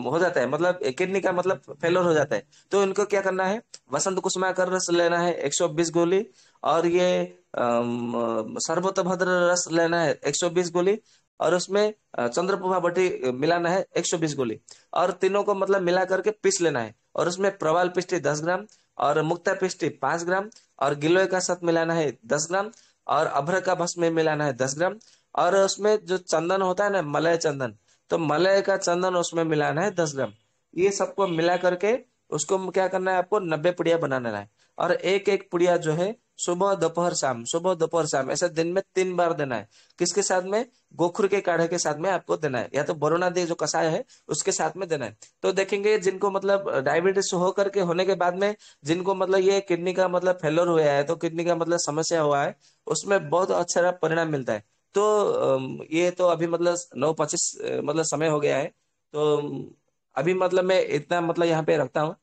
हो जाता है, मतलब किडनी का मतलब फेलोर हो जाता है, तो इनको क्या करना है, वसंत कुसुमाकर रस लेना है 120 गोली, और ये सर्वतोभद्र रस लेना है 120 गोली, और उसमें चंद्रप्रभा बटी मिलाना है 120 गोली, और तीनों को मतलब मिला करके पीस लेना है। और उसमें प्रवाल पिष्टी 10 ग्राम, और मुक्ता पिष्टी 5 ग्राम, और गिलोय का साथ मिलाना है 10 ग्राम, और अभ्र का भस्म मिलाना है 10 ग्राम, और उसमें जो चंदन होता है ना, मलय चंदन, तो मलय का चंदन उसमें मिलाना है 10 ग्राम। ये सबको मिला करके उसको क्या करना है, आपको 90 पुड़िया बनाना है। और एक एक पुड़िया जो है सुबह दोपहर शाम, सुबह दोपहर शाम, ऐसे दिन में 3 बार देना है। किसके साथ में, गोखुर के काढ़े के साथ में आपको देना है, या तो बरुणा दे जो कषाय है उसके साथ में देना है। तो देखेंगे जिनको मतलब डायबिटीज हो करके होने के बाद में, जिनको मतलब ये किडनी का मतलब फेलोर हुआ है, तो किडनी का मतलब समस्या हुआ है, उसमें बहुत अच्छा परिणाम मिलता है। तो ये तो अभी मतलब 9:25 मतलब समय हो गया है। तो अभी मतलब मैं इतना मतलब यहाँ पे रखता हूँ।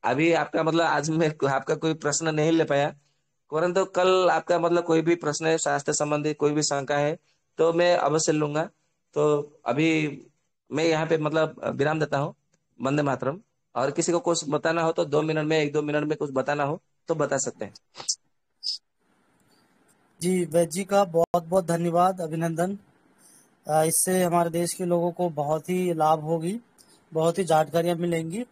अभी आपका मतलब आज मैं आपका कोई प्रश्न नहीं ले पाया, परंतु कल आपका मतलब कोई भी प्रश्न है स्वास्थ्य संबंधी, कोई भी शंका है, तो मैं अवश्य लूंगा। तो अभी मैं यहाँ पे मतलब विराम देता हूँ। वंदे मातरम। और किसी को कुछ बताना हो तो 2 मिनट में, 1-2 मिनट में कुछ बताना हो तो बता सकते हैं। जी वैद्य जी का बहुत बहुत धन्यवाद, अभिनंदन। इससे हमारे देश के लोगों को बहुत ही लाभ होगी, बहुत ही जानकारियाँ मिलेंगी,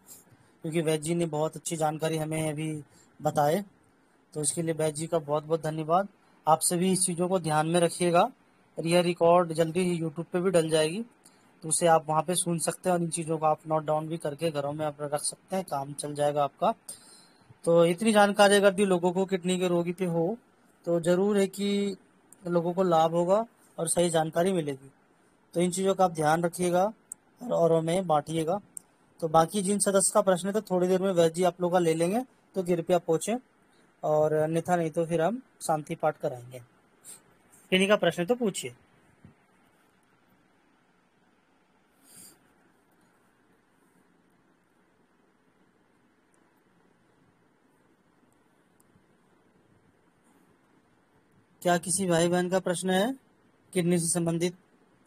क्योंकि वैद्य जी ने बहुत अच्छी जानकारी हमें अभी बताए। तो इसके लिए वैद्य जी का बहुत बहुत धन्यवाद। आप सभी इस चीज़ों को ध्यान में रखिएगा, और यह रिकॉर्ड जल्दी ही यूट्यूब पे भी डल जाएगी, तो उसे आप वहाँ पे सुन सकते हैं, और इन चीज़ों को आप नोट डाउन भी करके घरों में आप रख सकते हैं, काम चल जाएगा आपका। तो इतनी जानकारी अगर यदि लोगों को किडनी के रोगी पे हो, तो ज़रूर है कि लोगों को लाभ होगा और सही जानकारी मिलेगी। तो इन चीज़ों का आप ध्यान रखिएगा और औरों में बांटिएगा। तो बाकी जिन सदस्य का प्रश्न है तो थोड़ी देर में वैद्य जी आप लोग का ले लेंगे, तो कृपया पहुँचें, और अन्यथा नहीं तो फिर हम शांति पाठ कराएंगे। किन्हीं का प्रश्न है तो पूछिए। क्या किसी भाई बहन का प्रश्न है किडनी से संबंधित,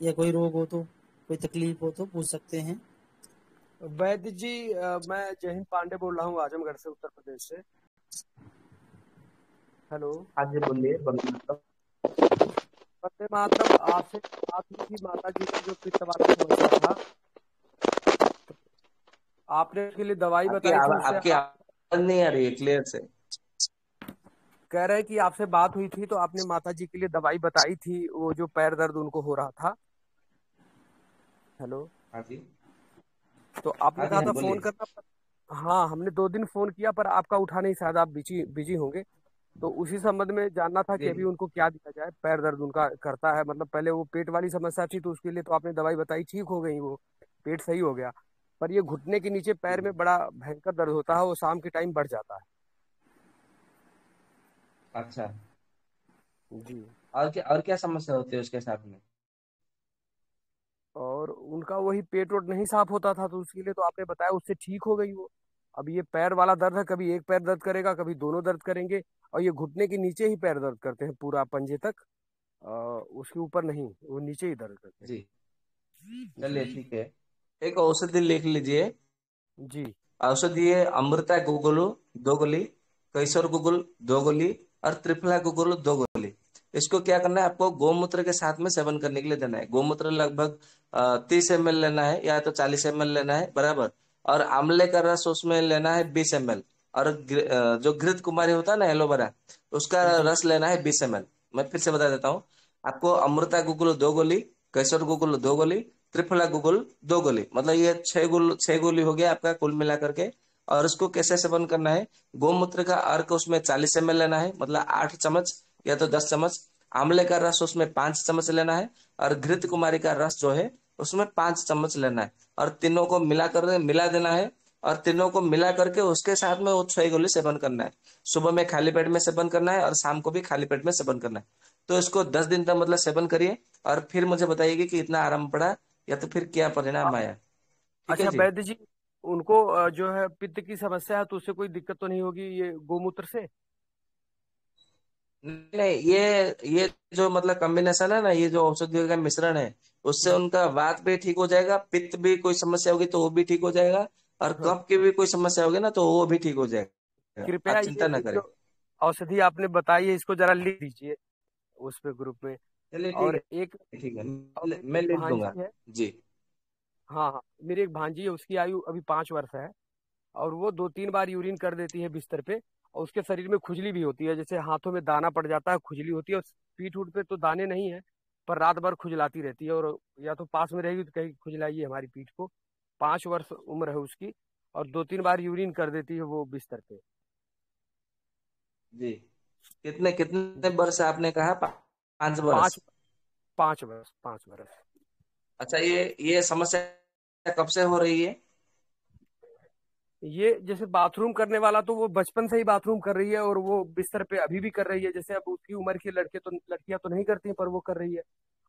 या कोई रोग हो तो, कोई तकलीफ हो तो पूछ सकते हैं। वैद्य जी, मैं जय हिंद पांडे बोल रहा हूँ आजमगढ़ से, उत्तर प्रदेश से। हेलो। हाँ जी, बोलिए, बोलिए। वंदे मातरम। आपसे बात हुई थी माता जी की जो पित्त वाला समस्या था, तो आपने उसके लिए दवाई बताई थी, उससे आपकी आवाज नहीं आ रही है क्लियर से। कह रहे हैं कि आपसे बात हुई थी तो आपने माता जी के लिए दवाई बताई थी, वो जो पैर दर्द उनको हो रहा था। हेलो। हाँ जी। तो आपने हाँ जी, कहा हाँ था फोन बोलिए। करना, पर हाँ, हमने 2 दिन फोन किया पर आपका उठा नहीं, शायद आप बिजी बिजी होंगे। तो उसी संबंध में जानना था कि जी। अभी उनको क्या दिया जाए। पैर दर्द उनका करता है, मतलब पहले वो पेट वाली समस्या थी तो उसके लिए तो आपने दवाई बताई, ठीक हो गई, वो पेट सही हो गया। पर ये घुटने के नीचे पैर में बड़ा भयंकर दर्द होता है, वो शाम के टाइम बढ़ जाता है। अच्छा। जी। और क्या समस्या होती है उसके साथ में? और उनका वही पेट वोट नहीं साफ होता था, तो उसके लिए तो आपने बताया, उससे ठीक हो गई वो। अब ये पैर वाला दर्द है, कभी एक पैर दर्द करेगा, कभी दोनों दर्द करेंगे। और ये घुटने के नीचे ही पैर दर्द करते हैं, पूरा पंजे तक। उसके ऊपर नहीं, वो नीचे ही दर्द करते जी, हैं। चलिए जी। ठीक है। एक औषधि लिख लीजिए। जी। औषधि है अमृता गुगुलू 2 गोली, कैसर गुगुल 2 गोली, और त्रिफला गुगुल 2 गोली। इसको क्या करना है, आपको गोमूत्र के साथ में सेवन करने के लिए देना है। गोमूत्र लगभग 30 ml लेना है, या तो 40 ml लेना है, बराबर। और आंवले का रस उसमें लेना है 20 ml। और जो घृत कुमारी होता है ना, एलोवेरा, उसका जी। रस लेना है 20 ml। मैं फिर से बता देता हूँ आपको। अमृता गुगुल 2 गोली, कैसर गुगुल 2 गोली, त्रिफला गुगुल 2 गोली, मतलब ये 6 गोली हो गया आपका कुल मिला करके। और उसको कैसे सेवन करना है, गोमूत्र का अर्क उसमें 40 ml लेना है, मतलब 8 चम्मच या तो 10 चम्मच। आंवले का रस उसमें 5 चम्मच लेना है, और घृत कुमारी का रस जो है उसमें 5 चम्मच लेना है, और तीनों को मिला देना है। और तीनों को मिला करके उसके साथ में वो 6 गोली सेवन करना है। सुबह में खाली पेट में सेवन करना है, और शाम को भी खाली पेट में सेवन करना है। तो इसको 10 दिन तक मतलब सेवन करिए, और फिर मुझे बताइए कि इतना आराम पड़ा या तो फिर क्या परिणाम आया। ठीक है अच्छा जी। वैद्य जी, उनको जो है पित्त की समस्या है तो उससे कोई दिक्कत तो नहीं होगी ये गोमूत्र से? नहीं नहीं, ये जो मतलब कॉम्बिनेशन है ना, ये जो औषधियों का मिश्रण है, उससे हाँ उनका वात भी ठीक हो जाएगा, पित्त भी कोई समस्या होगी तो वो भी ठीक हो जाएगा, और हाँ। कफ की भी कोई समस्या होगी ना तो वो भी ठीक हो जाएगा। कृपया आप ये चिंता ना जो करें। औषधि आपने बताई है इसको जरा लिख दीजिए उस पे ग्रुप में। चलिए ठीक और एक है, ठीक है, और मेरी मैं एक लिख दूंगा। भांजी है। जी हाँ हाँ, मेरी एक भांजी है, उसकी आयु अभी 5 वर्ष है। और वो 2-3 बार यूरिन कर देती है बिस्तर पे। और उसके शरीर में खुजली भी होती है, जैसे हाथों में दाना पड़ जाता है, खुजली होती है। और पीठ उठ पे तो दाने नहीं है, पर रात भर खुजलाती रहती है। और या तो पास में रहेगी तो कहीं खुजलाइए हमारी पीठ को। 5 वर्ष उम्र है उसकी, और 2-3 बार यूरिन कर देती है वो बिस्तर पे। जी। कितने कितने वर्ष आपने कहा? 5 वर्ष? 5 5 वर्ष 5 वर्ष। अच्छा, ये समस्या कब से हो रही है? ये जैसे बाथरूम करने वाला तो वो बचपन से ही बाथरूम कर रही है, और वो बिस्तर पे अभी भी कर रही है। जैसे अब उसकी उम्र की लड़कियां तो नहीं करती हैं, पर वो कर रही है।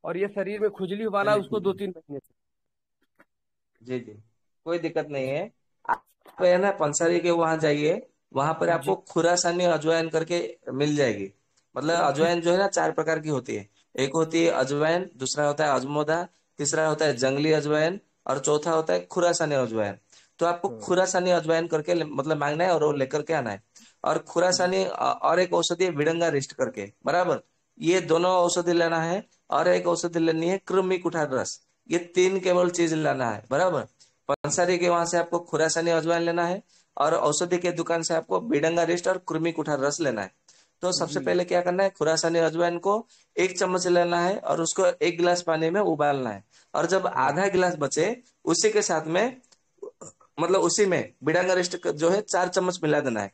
और ये शरीर में खुजली वाला है चलिए उसको ठीक दो है। तीन महीने से। जी जी, कोई दिक्कत नहीं है। आप है ना पंसारी के वहां जाइए, वहां पर आपको जी खुरासानी अजवाइन करके मिल जाएगी। मतलब जी अजवाइन जो है ना 4 प्रकार की होती है। एक होती है अजवाइन, दूसरा होता है अजमोदा, तीसरा होता है जंगली अजवाइन, और चौथा होता है खुरासानी अजवाइन। तो आपको हाँ, खुरासानी अजवाइन करके मतलब मांगना है और वो लेकर के आना है। और जी खुरासानी और एक औषधि है विडंगा रिष्ट करके, बराबर। ये दोनों औषधि लेना है। और एक औषधि लेनी है कृमि कुठार रस। ये 3 केवल चीज लाना है, बराबर। पंसारी के वहां से आपको खुरासानी अजवाइन लेना है, और औषधि के दुकान से आपको बिडंगा रिस्ट और कृमि कुठार रस लेना है। तो सबसे जी पहले क्या करना है, खुरासानी अजवाइन को 1 चम्मच लेना है, और उसको 1 गिलास पानी में उबालना है। और जब हाँ आधा गिलास बचे, उसी के साथ में मतलब उसी में बिडंगा रिस्ट जो है 4 चम्मच मिला देना है।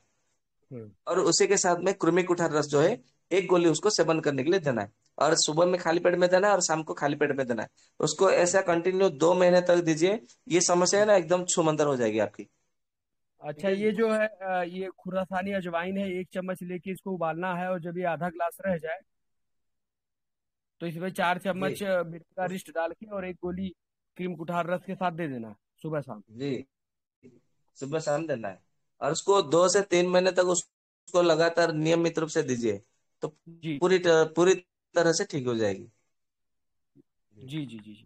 हम्म। और उसी के साथ में कृमि कुठार रस जो है 1 गोली उसको सेवन करने के लिए देना है। और सुबह में खाली पेट में देना है, और शाम को खाली पेट में देना है। उसको ऐसा कंटिन्यू 2 महीने तक दीजिए। ये समस्या है ना एकदम छूमंतर हो जाएगी आपकी। ठीक अच्छा, है ये जी। जो है ये खुरासानी अजवाइन है, 1 चम्मच लेके इसको उबालना है। और जब ये आधा ग्लास रह जाए तो इसमें 4 चम्मच जी मिर्च का रिस्ट डाल के और 1 गोली क्रीम कुठार रस के साथ दे देना है, सुबह शाम। जी, सुबह शाम देना है। और उसको 2 से 3 महीने तक उसको लगातार नियमित रूप से दीजिए। तो जी पूरी तरह से ठीक हो जाएगी। जी। जी जी जी जी।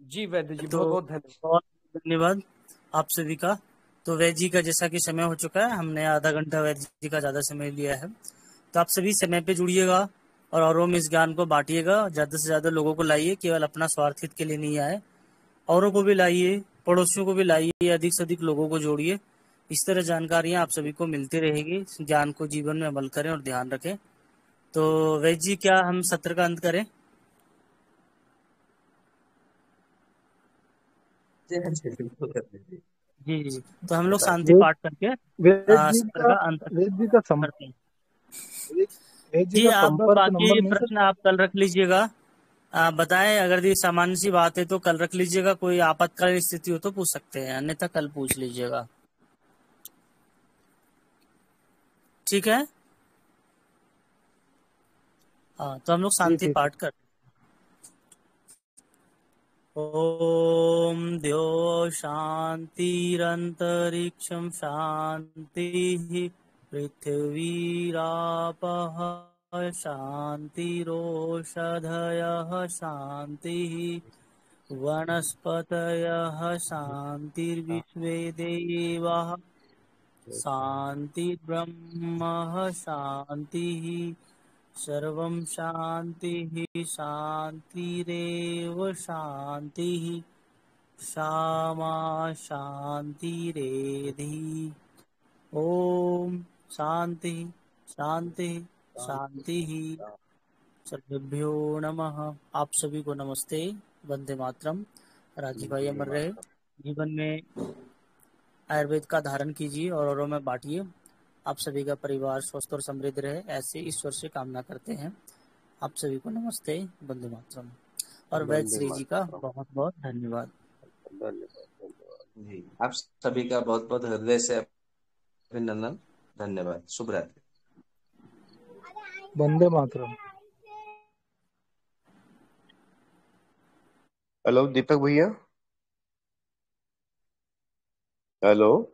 जी वैद्य जी, तो बहुत बहुत धन्यवाद। बहुत धन्यवाद आप सभी का। तो वैद्य जी का जैसा कि समय हो चुका है, हमने आधा घंटा वैद्य जी का ज़्यादा समय लिया है। तो आप सभी समय पे जुड़िएगा और औरों में इस ज्ञान को बांटिएगा। ज़्यादा से ज़्यादा लोगों को लाइए, केवल अपना स्वार्थ हित के लिए नहीं आए। औरों को भी लाइए, पड़ोसियों को भी लाइए, अधिक से अधिक लोगों को जोड़िए। इस तरह जानकारियाँ आप सभी को मिलती रहेगी। इस ज्ञान को जीवन में अमल करें और ध्यान रखें। तो वैद्य जी, क्या हम सत्र का अंत करें? जी हाँ जी, बिल्कुल कर दीजिए। जी जी। तो हम लोग बता शांति वेद पाठ करके वेद जी सत्र का का अंत वेद जी का करते हैं। वेद वेद जी जी, का आप संपर्क बाकी नंबर मिल प्रश्न सकता आप कल रख लीजिएगा। आप बताएं, अगर ये सामान्य सी बात है तो कल रख लीजिएगा। कोई आपातकालीन स्थिति हो तो पूछ सकते हैं, अन्यथा कल पूछ लीजिएगा। ठीक है। हाँ, तो हम लोग है? जी शांति ठीक है। पाठ कर। ओम द्यो शांतिरंतरिक्षं शांति, पृथिवीरापः शांतिरोषधयः शांति, वनस्पतयः शांतिर्विश्वे देवाः शांतिर्ब्रह्म शांतिः। सर्वं शांतिः शांतिरेव शांतिः। क्षमा शांतिरेधि। ओम शांति शांति शांति। सर्वेभ्यो नमः। आप सभी को नमस्ते, वंदे मातरम। राजीव भाई अमर रहे। जीवन में आयुर्वेद का धारण कीजिए और औरों में बांटिए। आप सभी का परिवार स्वस्थ और समृद्ध रहे, ऐसे ईश्वर से कामना करते हैं। आप सभी को नमस्ते, वंदे मातरम। और वैद्य वंदे श्री जी का मातरम। बहुत बहुत धन्यवाद। धन्यवाद, धन्यवाद। जी, आप सभी का बहुत बहुत हृदय से अभिनंदन। धन्यवाद। शुभ रात्रि। वंदे मातरम। हेलो दीपक भैया। हेलो।